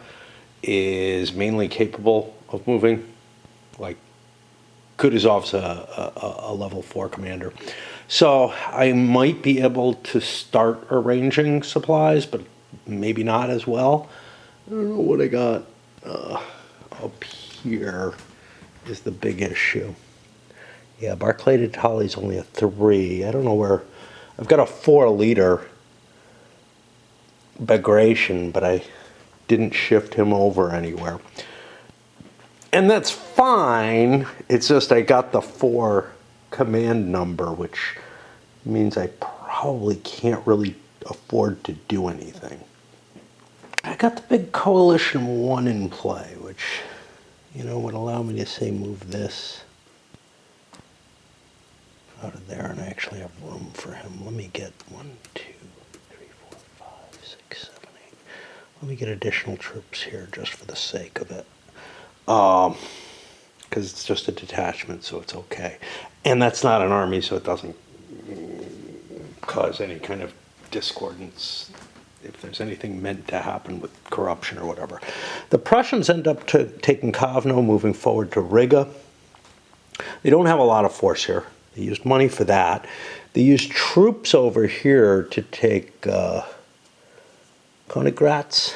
is mainly capable of moving. Like, Kutuzov's a level 4 commander. So I might be able to start arranging supplies, but maybe not as well. I don't know what I got up here is the big issue. Yeah, Barclay de Tolly's only a 3. I don't know where. I've got a 4-liter Bagration, but I didn't shift him over anywhere. And that's fine. It's just I got the 4 command number, which means I probably can't really afford to do anything. I got the big coalition 1 in play, which, you know, would allow me to say move this out of there, and I actually have room for him. Let me get 1, 2, 3, 4, 5, 6, 7, 8. Let me get additional troops here just for the sake of it. Because it's just a detachment, so it's okay. And that's not an army, so it doesn't cause any kind of discordance if there's anything meant to happen with corruption or whatever. The Prussians end up taking Kovno, moving forward to Riga. They don't have a lot of force here. They used money for that. They used troops over here to take Königgrätz.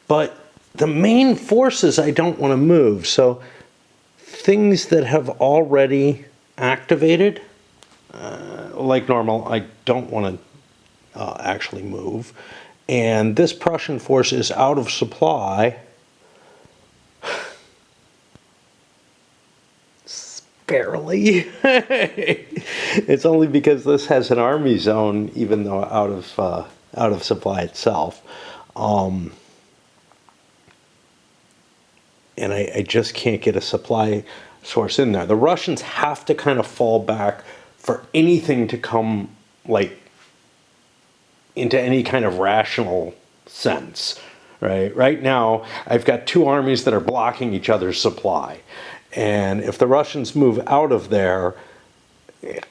But the main forces I don't want to move. So things that have already activated, like normal, I don't want to actually move. And this Prussian force is out of supply. Barely. It's only because this has an army zone, even though out of supply itself. And I just can't get a supply source in there. The Russians have to kind of fall back for anything to come, like, into any kind of rational sense, right? Right now, I've got 2 armies that are blocking each other's supply. And if the Russians move out of there,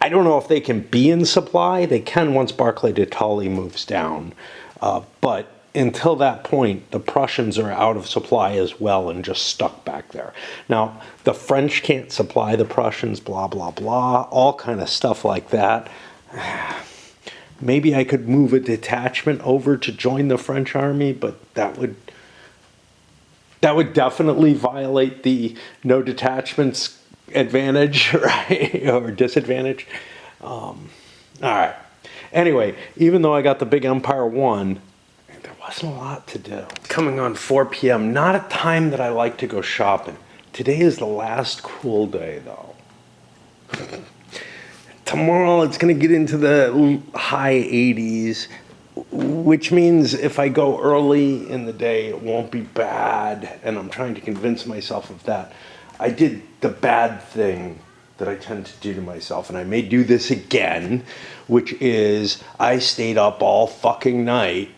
I don't know if they can be in supply. They can once Barclay de Tolly moves down. But until that point, the Prussians are out of supply as well and just stuck back there. Now, the French can't supply the Prussians, blah, blah, blah, all kind of stuff like that. Maybe I could move a detachment over to join the French army, but that would definitely violate the no detachments advantage, right? Or disadvantage. All right. Anyway, even though I got the big Empire 1, there wasn't a lot to do. Coming on 4 p.m., not a time that I like to go shopping. Today is the last cool day, though. Tomorrow it's going to get into the high 80s, which means if I go early in the day, it won't be bad, and I'm trying to convince myself of that. I did the bad thing that I tend to do to myself, and I may do this again, which is I stayed up all fucking night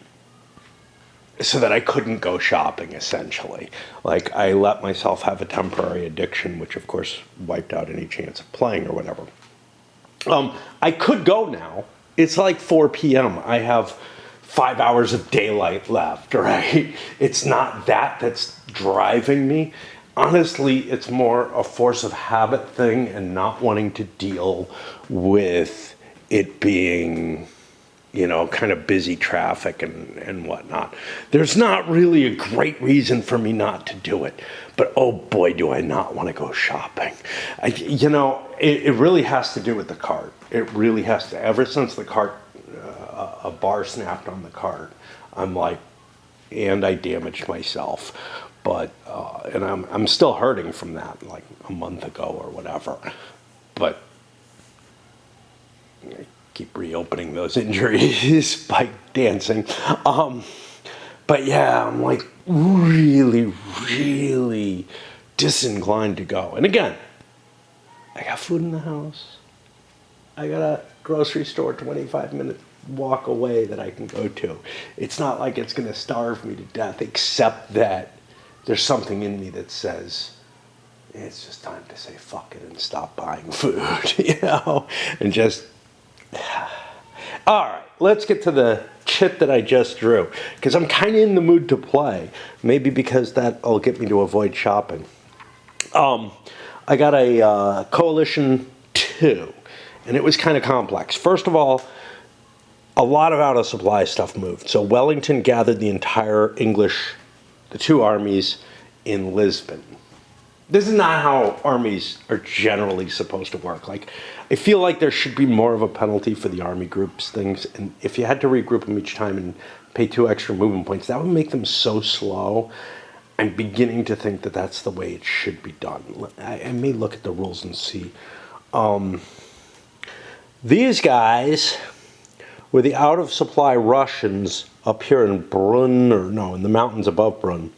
so that I couldn't go shopping, essentially. Like, I let myself have a temporary addiction, which of course wiped out any chance of playing or whatever. I could go now. It's like 4 p.m. I have 5 hours of daylight left, right? It's not that's driving me. Honestly, it's more a force of habit thing and not wanting to deal with it being, kind of busy traffic and whatnot. There's not really a great reason for me not to do it, but oh boy, do I not want to go shopping. It really has to do with the cart. It really has to. Ever since the cart, a bar snapped on the cart, I'm like, and I damaged myself. But, and I'm still hurting from that, like a month ago or whatever. But I keep reopening those injuries by dancing. But yeah, I'm like really, really disinclined to go. And again, I got food in the house. I got a grocery store 25-minute walk away that I can go to. It's not like it's going to starve me to death, except that there's something in me that says, it's just time to say fuck it and stop buying food, and just, all right, let's get to the chit that I just drew, because I'm kind of in the mood to play, maybe because that'll get me to avoid shopping. I got a Coalition 2, and it was kind of complex. First of all, a lot of out of supply stuff moved. So Wellington gathered the entire the two armies in Lisbon. This is not how armies are generally supposed to work. Like, I feel like there should be more of a penalty for the army groups things. And if you had to regroup them each time and pay 2 extra movement points, that would make them so slow. I'm beginning to think that that's the way it should be done. I may look at the rules and see. These guys were the out of supply Russians up here in Brunn, in the mountains above Brunn.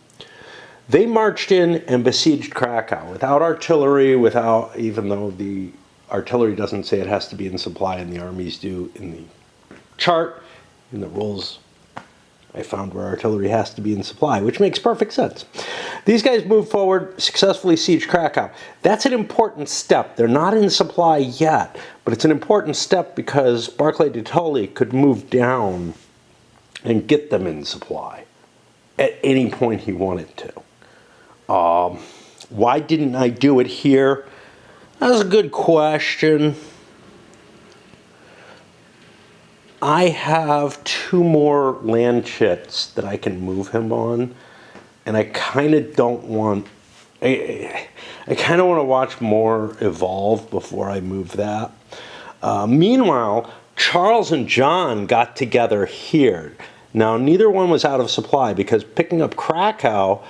They marched in and besieged Krakow without artillery, even though the artillery doesn't say it has to be in supply and the armies do in the chart, in the rules. I found where artillery has to be in supply, which makes perfect sense. These guys moved forward, successfully sieged Krakow. That's an important step. They're not in supply yet, but it's an important step because Barclay de Tolly could move down and get them in supply at any point he wanted to. Why didn't I do it here? That's a good question. I have 2 more land chits that I can move him on, and I kind of don't want... I kind of want to watch more evolve before I move that. Meanwhile, Charles and John got together here. Now, neither one was out of supply because picking up Krakow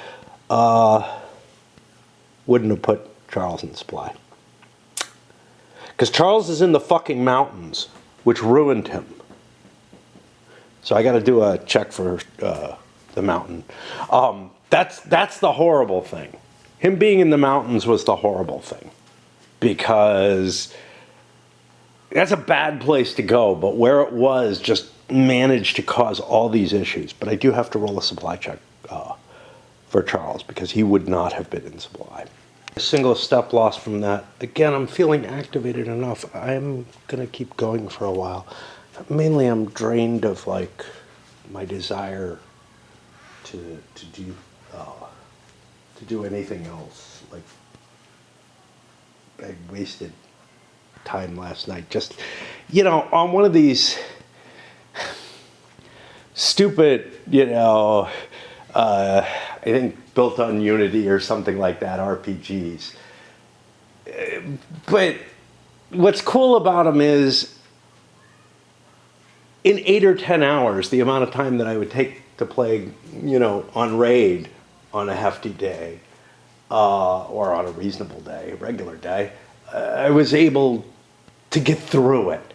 wouldn't have put Charles in supply. Because Charles is in the fucking mountains, which ruined him. So I got to do a check for the mountain. That's the horrible thing. Him being in the mountains was the horrible thing. Because that's a bad place to go, but where it was just managed to cause all these issues. But I do have to roll a supply check for Charles because he would not have been in supply. A single step lost from that. Again, I'm feeling activated enough. I'm going to keep going for a while. Mainly I'm drained of like my desire to do anything else. Like, I wasted time last night just on one of these stupid, I think built on Unity or something like that, RPGs. But what's cool about them is in 8 or 10 hours, the amount of time that I would take to play, on raid on a hefty day, or on a reasonable day, a regular day, I was able to get through it.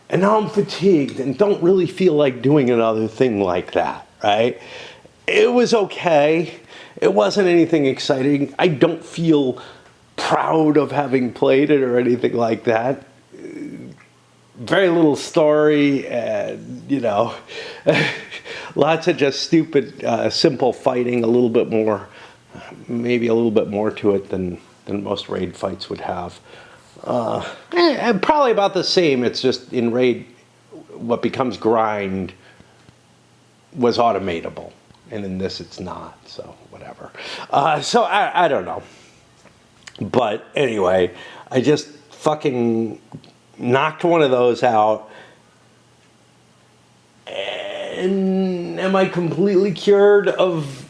And now I'm fatigued and don't really feel like doing another thing like that, right? It was okay. It wasn't anything exciting. I don't feel proud of having played it or anything like that. Very little story and, lots of just stupid, simple fighting, maybe a little bit more to it than most raid fights would have. Probably about the same. It's just in raid, what becomes grind was automatable, and in this it's not. So whatever. So I don't know. But anyway, I just fucking knocked one of those out. And am I completely cured of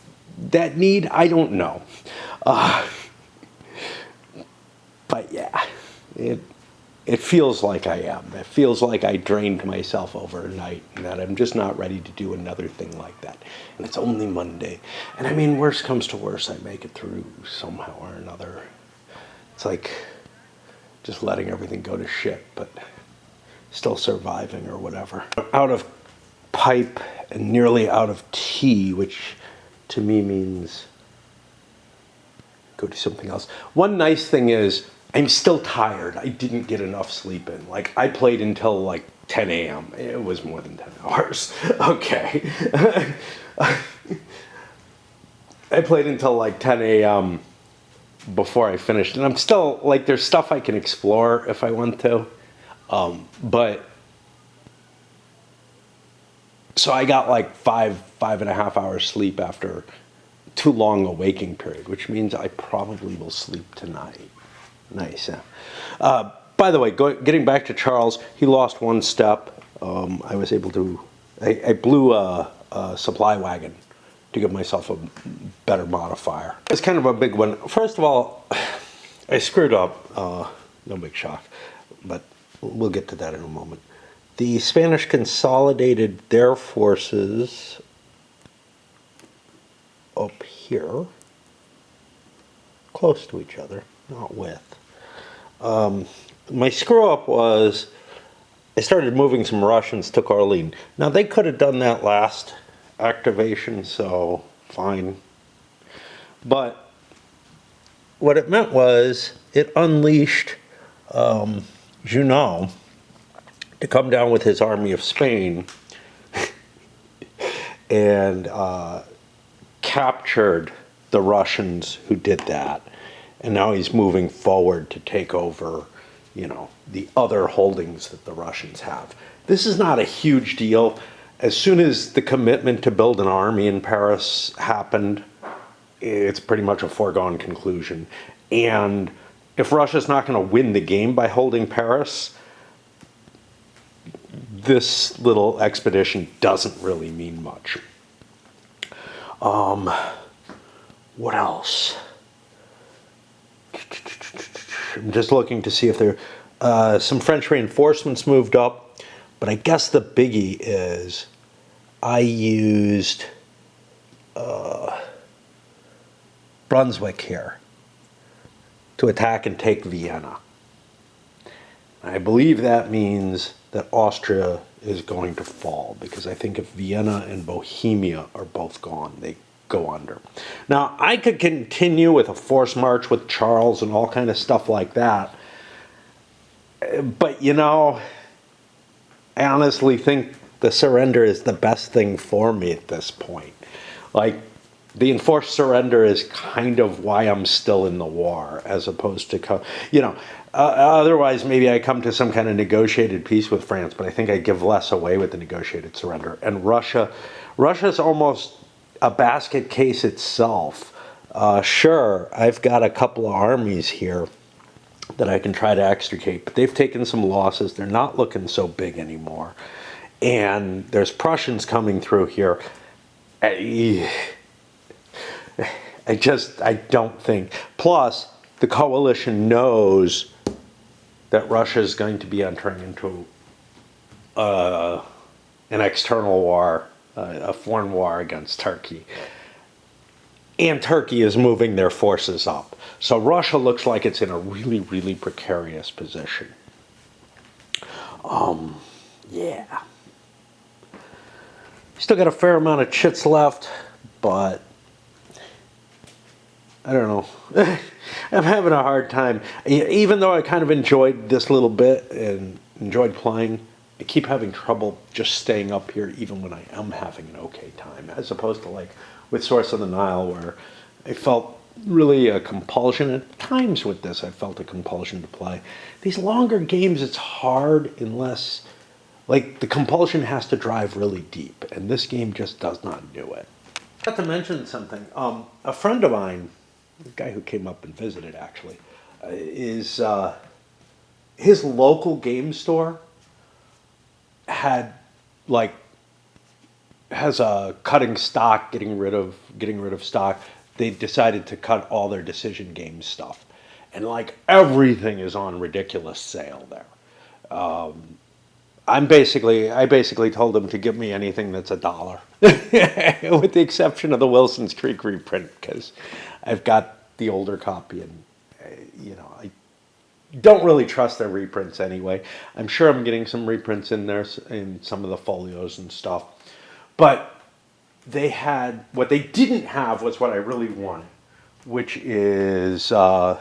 that need? I don't know. But yeah, it feels like I am. It feels like I drained myself overnight and that I'm just not ready to do another thing like that. And it's only Monday. And I mean, worst comes to worst, I make it through somehow or another. It's like just letting everything go to shit, but still surviving or whatever. Out of pipe and nearly out of tea, which to me means go do something else. One nice thing is I'm still tired. I didn't get enough sleep in. Like, I played until like 10 a.m. It was more than 10 hours. Okay. I played until like 10 a.m. before I finished. And I'm still, like, there's stuff I can explore if I want to. But, so I got like 5.5 hours sleep after too long a waking period, which means I probably will sleep tonight. Nice, yeah. By the way, getting back to Charles, he lost one step. I was able to, I blew a supply wagon to give myself a better modifier. It's kind of a big one. First of all, I screwed up, no big shock, but we'll get to that in a moment. The Spanish consolidated their forces up here, close to each other, not with. My screw up was I started moving some Russians to Orléans. Now they could have done that last activation, so fine. But what it meant was it unleashed Junot to come down with his army of Spain and captured the Russians who did that. And now he's moving forward to take over, the other holdings that the Russians have. This is not a huge deal. As soon as the commitment to build an army in Paris happened, it's pretty much a foregone conclusion. And if Russia's not going to win the game by holding Paris, this little expedition doesn't really mean much. What else? I'm just looking to see if there some French reinforcements moved up, but I guess the biggie is I used Brunswick here to attack and take Vienna. I believe that means that Austria is going to fall, because I think if Vienna and Bohemia are both gone, they go under. Now, I could continue with a force march with Charles and all kind of stuff like that, but I honestly think the surrender is the best thing for me at this point. Like, the enforced surrender is kind of why I'm still in the war, as opposed to, otherwise maybe I come to some kind of negotiated peace with France, but I think I give less away with the negotiated surrender. And Russia's almost a basket case itself. Sure, I've got a couple of armies here that I can try to extricate, but they've taken some losses. They're not looking so big anymore. and there's Prussians coming through here. I don't think. Plus, the coalition knows that Russia is going to be entering into an external war, a foreign war against Turkey. And Turkey is moving their forces up. So Russia looks like it's in a really, really precarious position. Yeah. Still got a fair amount of chits left, but I don't know. I'm having a hard time. Even though I kind of enjoyed this little bit and enjoyed playing, I keep having trouble just staying up here even when I am having an okay time, as opposed to like with Source of the Nile, where I felt really a compulsion. At times with this, I felt a compulsion to play. These longer games, it's hard unless, like, the compulsion has to drive really deep, and this game just does not do it. Not to mention something. A friend of mine, the guy who came up and visited actually, is his local game store had like has a cutting stock, getting rid of stock. They decided to cut all their Decision Games stuff, and like everything is on ridiculous sale there. I basically told them to give me anything that's $1, with the exception of the Wilson's Creek reprint, because I've got the older copy, and I don't really trust their reprints anyway. I'm sure I'm getting some reprints in there in some of the folios and stuff, but what they didn't have was what I really wanted, which is the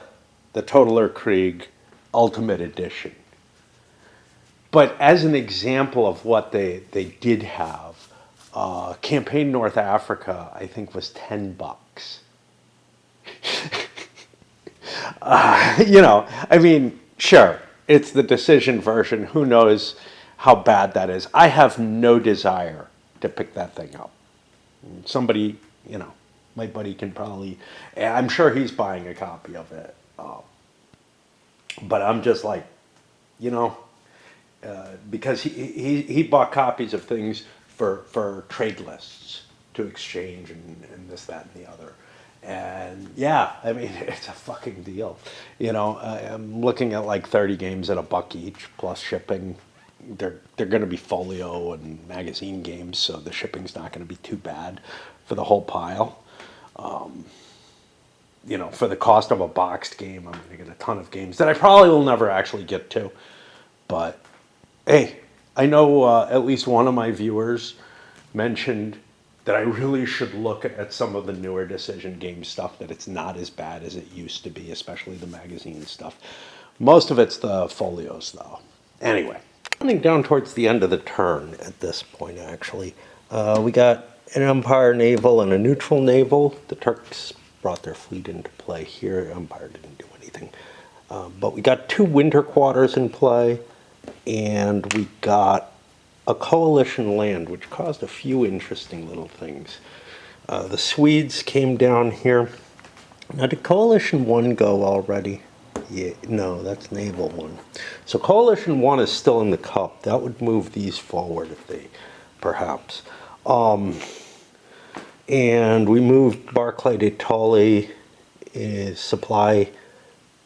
Totaler Krieg Ultimate Edition. But as an example of what they did have, Campaign North Africa, I think, was $10. I mean, sure, it's the Decision version. Who knows how bad that is? I have no desire to pick that thing up. Somebody, my buddy can probably, I'm sure he's buying a copy of it. But I'm just like, because he bought copies of things for trade lists to exchange and this, that, and the other. And yeah, I mean, it's a fucking deal. I'm looking at like 30 games at $1 each plus shipping. They're going to be folio and magazine games, so the shipping's not going to be too bad for the whole pile. For the cost of a boxed game, I'm going to get a ton of games that I probably will never actually get to. But hey, I know at least one of my viewers mentioned that I really should look at some of the newer Decision Game stuff, that it's not as bad as it used to be, especially the magazine stuff. Most of it's the folios, though. Anyway, coming down towards the end of the turn at this point, actually. We got an Empire naval and a neutral naval. The Turks brought their fleet into play here. Empire didn't do anything. But we got 2 winter quarters in play, and we got a coalition land, which caused a few interesting little things. The Swedes came down here. Now, did Coalition 1 go already? Yeah, no, that's Naval 1. So Coalition 1 is still in the cup. That would move these forward if they, perhaps. And we moved Barclay de Tolly, his supply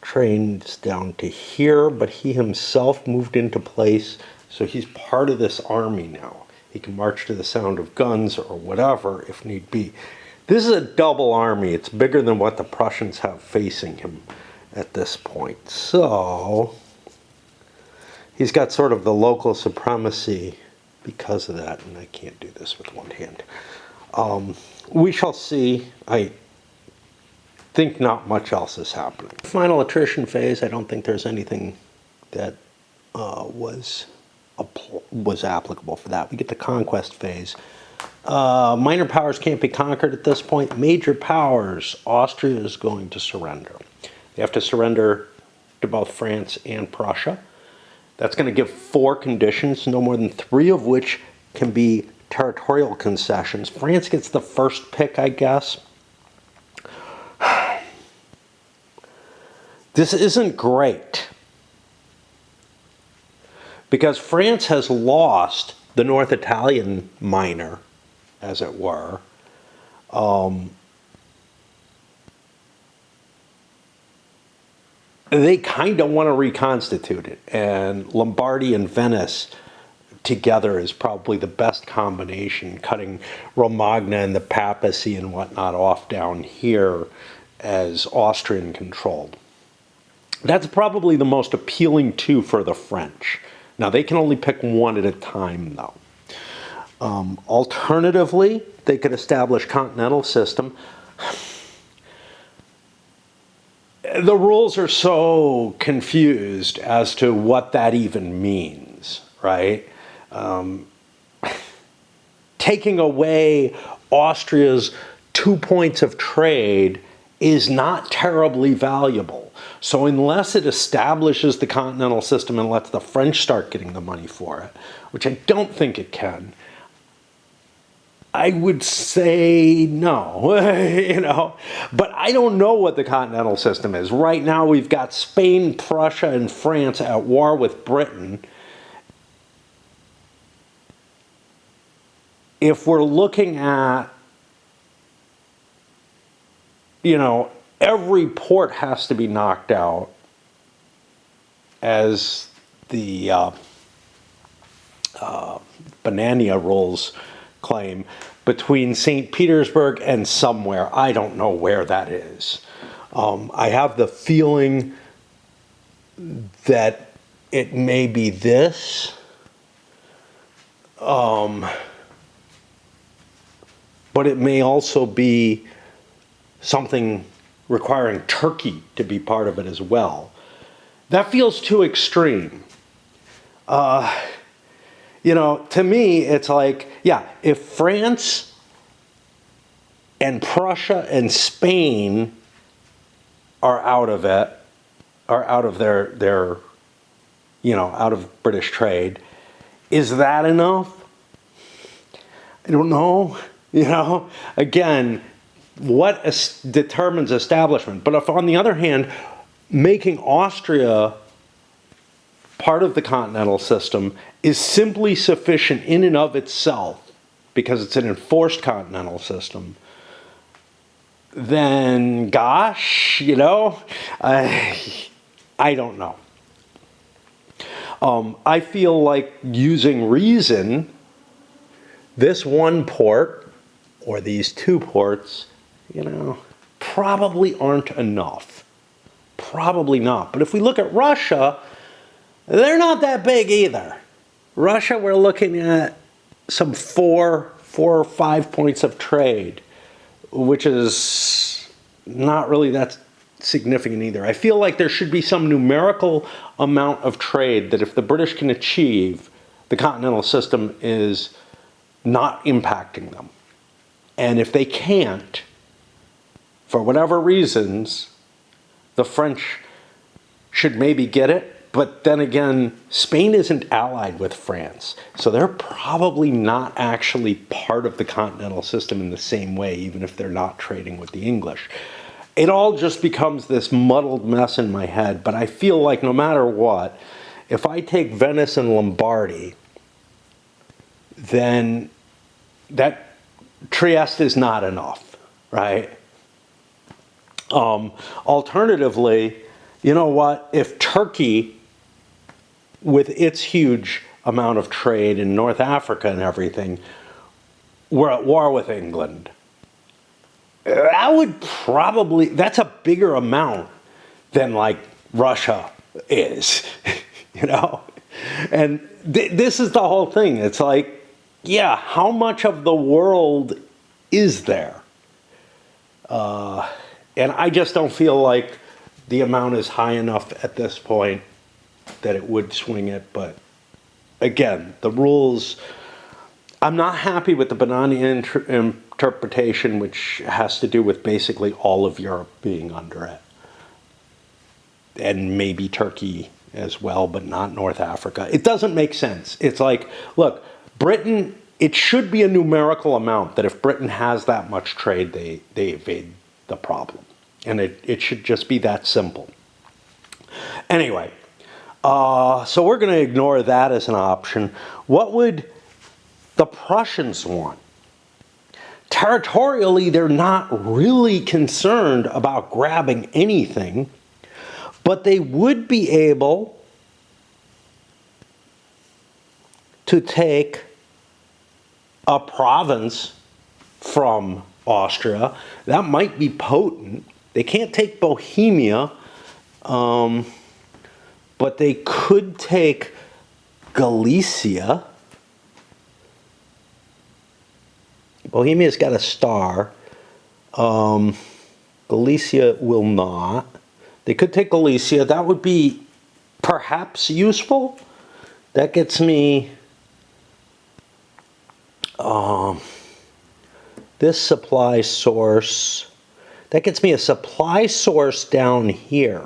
trains down to here, but he himself moved into place. So he's part of this army now. He can march to the sound of guns or whatever if need be. This is a double army. It's bigger than what the Prussians have facing him at this point. So he's got sort of the local supremacy because of that, and I can't do this with one hand. We shall see. I think not much else is happening. Final attrition phase, I don't think there's anything that was applicable for that. We get the conquest phase. Minor powers can't be conquered at this point. Major powers, Austria is going to surrender. They have to surrender to both France and Prussia. That's going to give 4 conditions, no more than 3 of which can be territorial concessions. France gets the first pick, I guess. This isn't great, because France has lost the North Italian minor, as it were, they kind of want to reconstitute it. And Lombardy and Venice together is probably the best combination, cutting Romagna and the papacy and whatnot off down here as Austrian controlled. That's probably the most appealing two for the French. Now, they can only pick one at a time, though. Alternatively, they could establish continental system. The rules are so confused as to what that even means, right? Taking away Austria's 2 points of trade is not terribly valuable. So unless it establishes the continental system and lets the French start getting the money for it, which I don't think it can, I would say no, you know. But I don't know what the continental system is. Right now we've got Spain, Prussia, and France at war with Britain. If we're looking at, you know, every port has to be knocked out, as the Banania rules claim, between St. Petersburg and somewhere. I don't know where that is. I have the feeling that it may be this. But it may also be something requiring Turkey to be part of it as well. That feels too extreme. You know, to me, it's like, yeah, if France and Prussia and Spain are out of it, are out of their you know, out of British trade, is that enough? I don't know. You know, again, what determines establishment? But if, on the other hand, making Austria part of the continental system is simply sufficient in and of itself, because it's an enforced continental system, then gosh, you know, I don't know. I feel like using reason, this one port or these two ports, you know, probably aren't enough. Probably not. But if we look at Russia, they're not that big either. Russia, we're looking at some 4 or 5 points of trade, which is not really that significant either. I feel like there should be some numerical amount of trade that if the British can achieve, the continental system is not impacting them. And if they can't, for whatever reasons, the French should maybe get it. But then again, Spain isn't allied with France. So they're probably not actually part of the continental system in the same way, even if they're not trading with the English. It all just becomes this muddled mess in my head. But I feel like no matter what, if I take Venice and Lombardy, then that Trieste is not enough, right? Alternatively, you know what? If Turkey, with its huge amount of trade in North Africa and everything, were at war with England, that would probably, that's a bigger amount than like Russia is, you know? And this is the whole thing. It's like, yeah, how much of the world is there? And I just don't feel like the amount is high enough at this point that it would swing it. But again, the rules, I'm not happy with the Banania interpretation, which has to do with basically all of Europe being under it. And maybe Turkey as well, but not North Africa. It doesn't make sense. It's like, look, Britain, it should be a numerical amount that if Britain has that much trade, they evade the problem. And it should just be that simple. Anyway, so we're going to ignore that as an option. What would the Prussians want. Territorially, they're not really concerned about grabbing anything, but they would be able to take a province from Austria. That might be potent. They can't take Bohemia, but they could take Galicia. Bohemia's got a star. Galicia will not. They could take Galicia. That would be perhaps useful. That gets me this supply source. That gets me a supply source down here,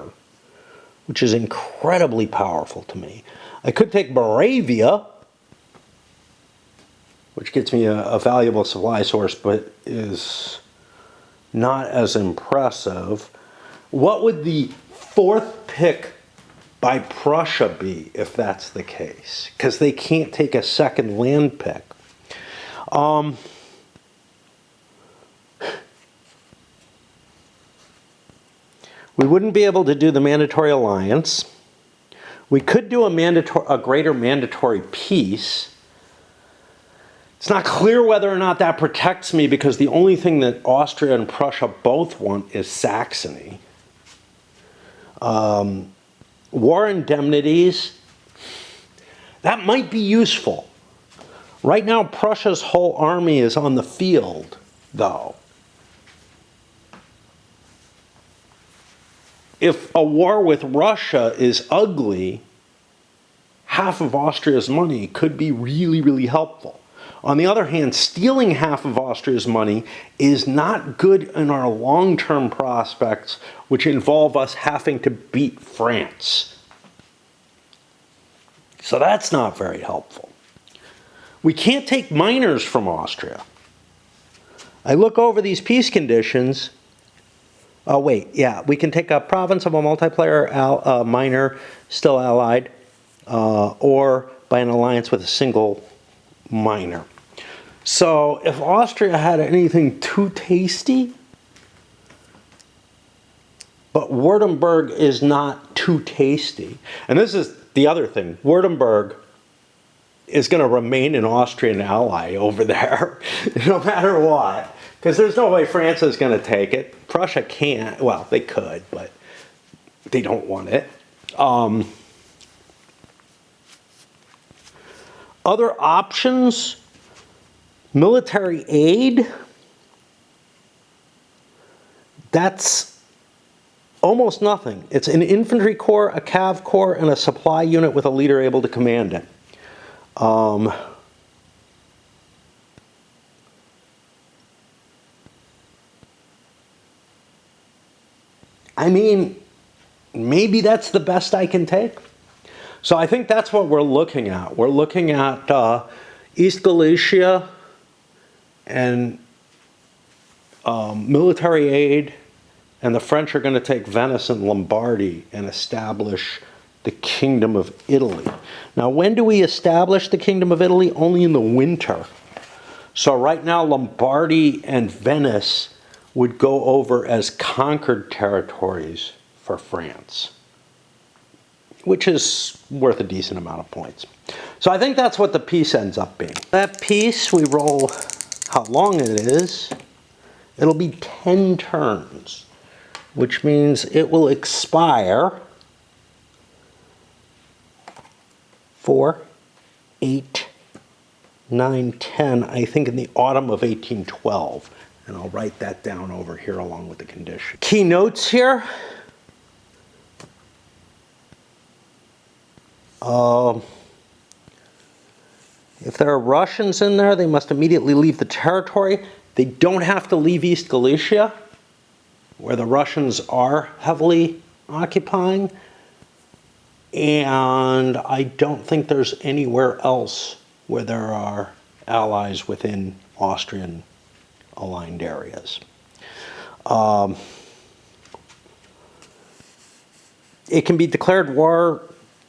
which is incredibly powerful to me. I could take Moravia, which gets me a valuable supply source, but is not as impressive. What would the fourth pick by Prussia be if that's the case? Because they can't take a second land pick. We wouldn't be able to do the mandatory alliance. We could do a greater mandatory peace. It's not clear whether or not that protects me, because the only thing that Austria and Prussia both want is Saxony. War indemnities, that might be useful. Right now, Prussia's whole army is on the field, though. If a war with Russia is ugly, half of Austria's money could be really, really helpful. On the other hand, stealing half of Austria's money is not good in our long-term prospects, which involve us having to beat France. So that's not very helpful. We can't take miners from Austria. I look over these peace conditions. Oh, wait, yeah, we can take a province of a multiplayer miner still allied, or by an alliance with a single miner. So if Austria had anything too tasty, but Württemberg is not too tasty. And this is the other thing. Württemberg is going to remain an Austrian ally over there, no matter what. Because there's no way France is going to take it. Prussia can't. Well, they could, but they don't want it. Other options, military aid. That's almost nothing. It's an infantry corps, a cav corps, and a supply unit with a leader able to command it. I mean, maybe that's the best I can take. So I think that's what we're looking at. We're looking at East Galicia and military aid, and the French are going to take Venice and Lombardy and establish the Kingdom of Italy. Now, when do we establish the Kingdom of Italy? Only in the winter. So right now, Lombardy and Venice would go over as conquered territories for France, which is worth a decent amount of points. So I think that's what the peace ends up being. That peace, we roll how long it is. It'll be 10 turns, which means it will expire 4, 8, 9, 10, I think in the autumn of 1812. And I'll write that down over here along with the condition. Key notes here. If there are Russians in there, they must immediately leave the territory. They don't have to leave East Galicia, where the Russians are heavily occupying. And I don't think there's anywhere else where there are allies within Austrian aligned areas. It can be declared war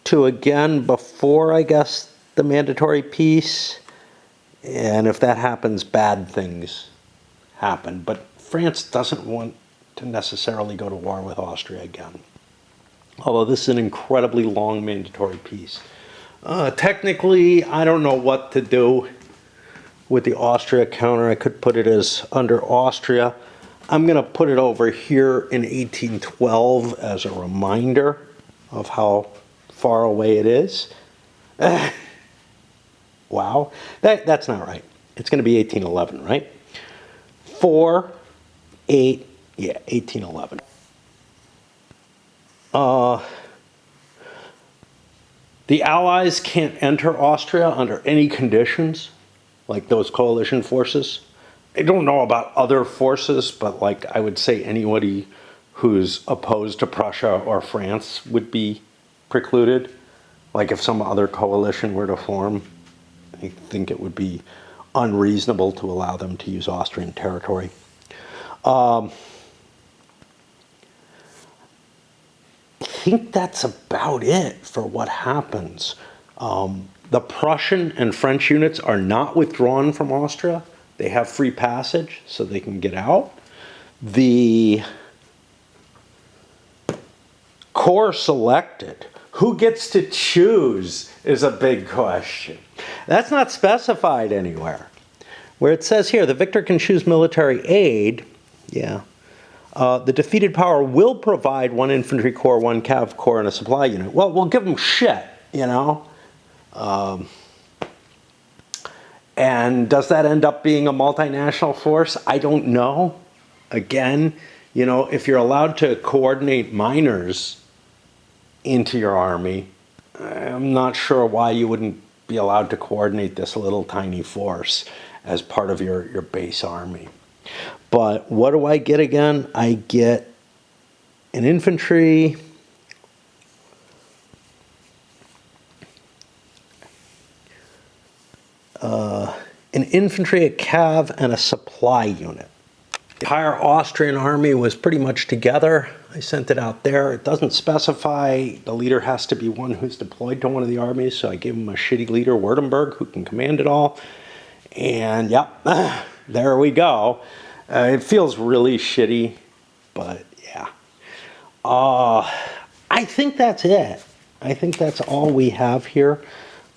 to again before, I guess, the mandatory peace And if that happens, bad things happen. But France doesn't want to necessarily go to war with Austria again. Although this is an incredibly long mandatory peace. Technically, I don't know what to do with the Austria counter. I could put it as under Austria. I'm going to put it over here in 1812 as a reminder of how far away it is. Wow, that's not right. It's going to be 1811, right? 4, 8, yeah, 1811. The Allies can't enter Austria under any conditions, like those coalition forces. I don't know about other forces, but like I would say anybody who's opposed to Prussia or France would be precluded. Like if some other coalition were to form, I think it would be unreasonable to allow them to use Austrian territory. I think that's about it for what happens. The Prussian and French units are not withdrawn from Austria. They have free passage, so they can get out. The corps selected, who gets to choose, is a big question. That's not specified anywhere. Where it says here, the victor can choose military aid, yeah. The defeated power will provide 1 infantry corps, 1 cav corps, and a supply unit. Well, we'll give them shit, you know. And does that end up being a multinational force? I don't know. Again, you know, if you're allowed to coordinate miners into your army, I'm not sure why you wouldn't be allowed to coordinate this little tiny force as part of your base army. But what do I get again? I get an infantry, a cav, and a supply unit. The entire Austrian army was pretty much together. I sent it out there. It doesn't specify the leader has to be one who's deployed to one of the armies, so I gave him a shitty leader, Württemberg, who can command it all. And yep, there we go. It feels really shitty, but yeah. I think that's it. I think that's all we have here.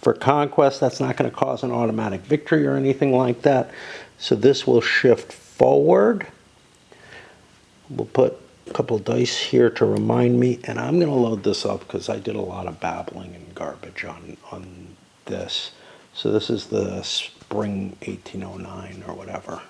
For conquest, that's not going to cause an automatic victory or anything like that. So this will shift forward. We'll put a couple dice here to remind me, and I'm going to load this up because I did a lot of babbling and garbage on this. So this is the spring 1809 or whatever.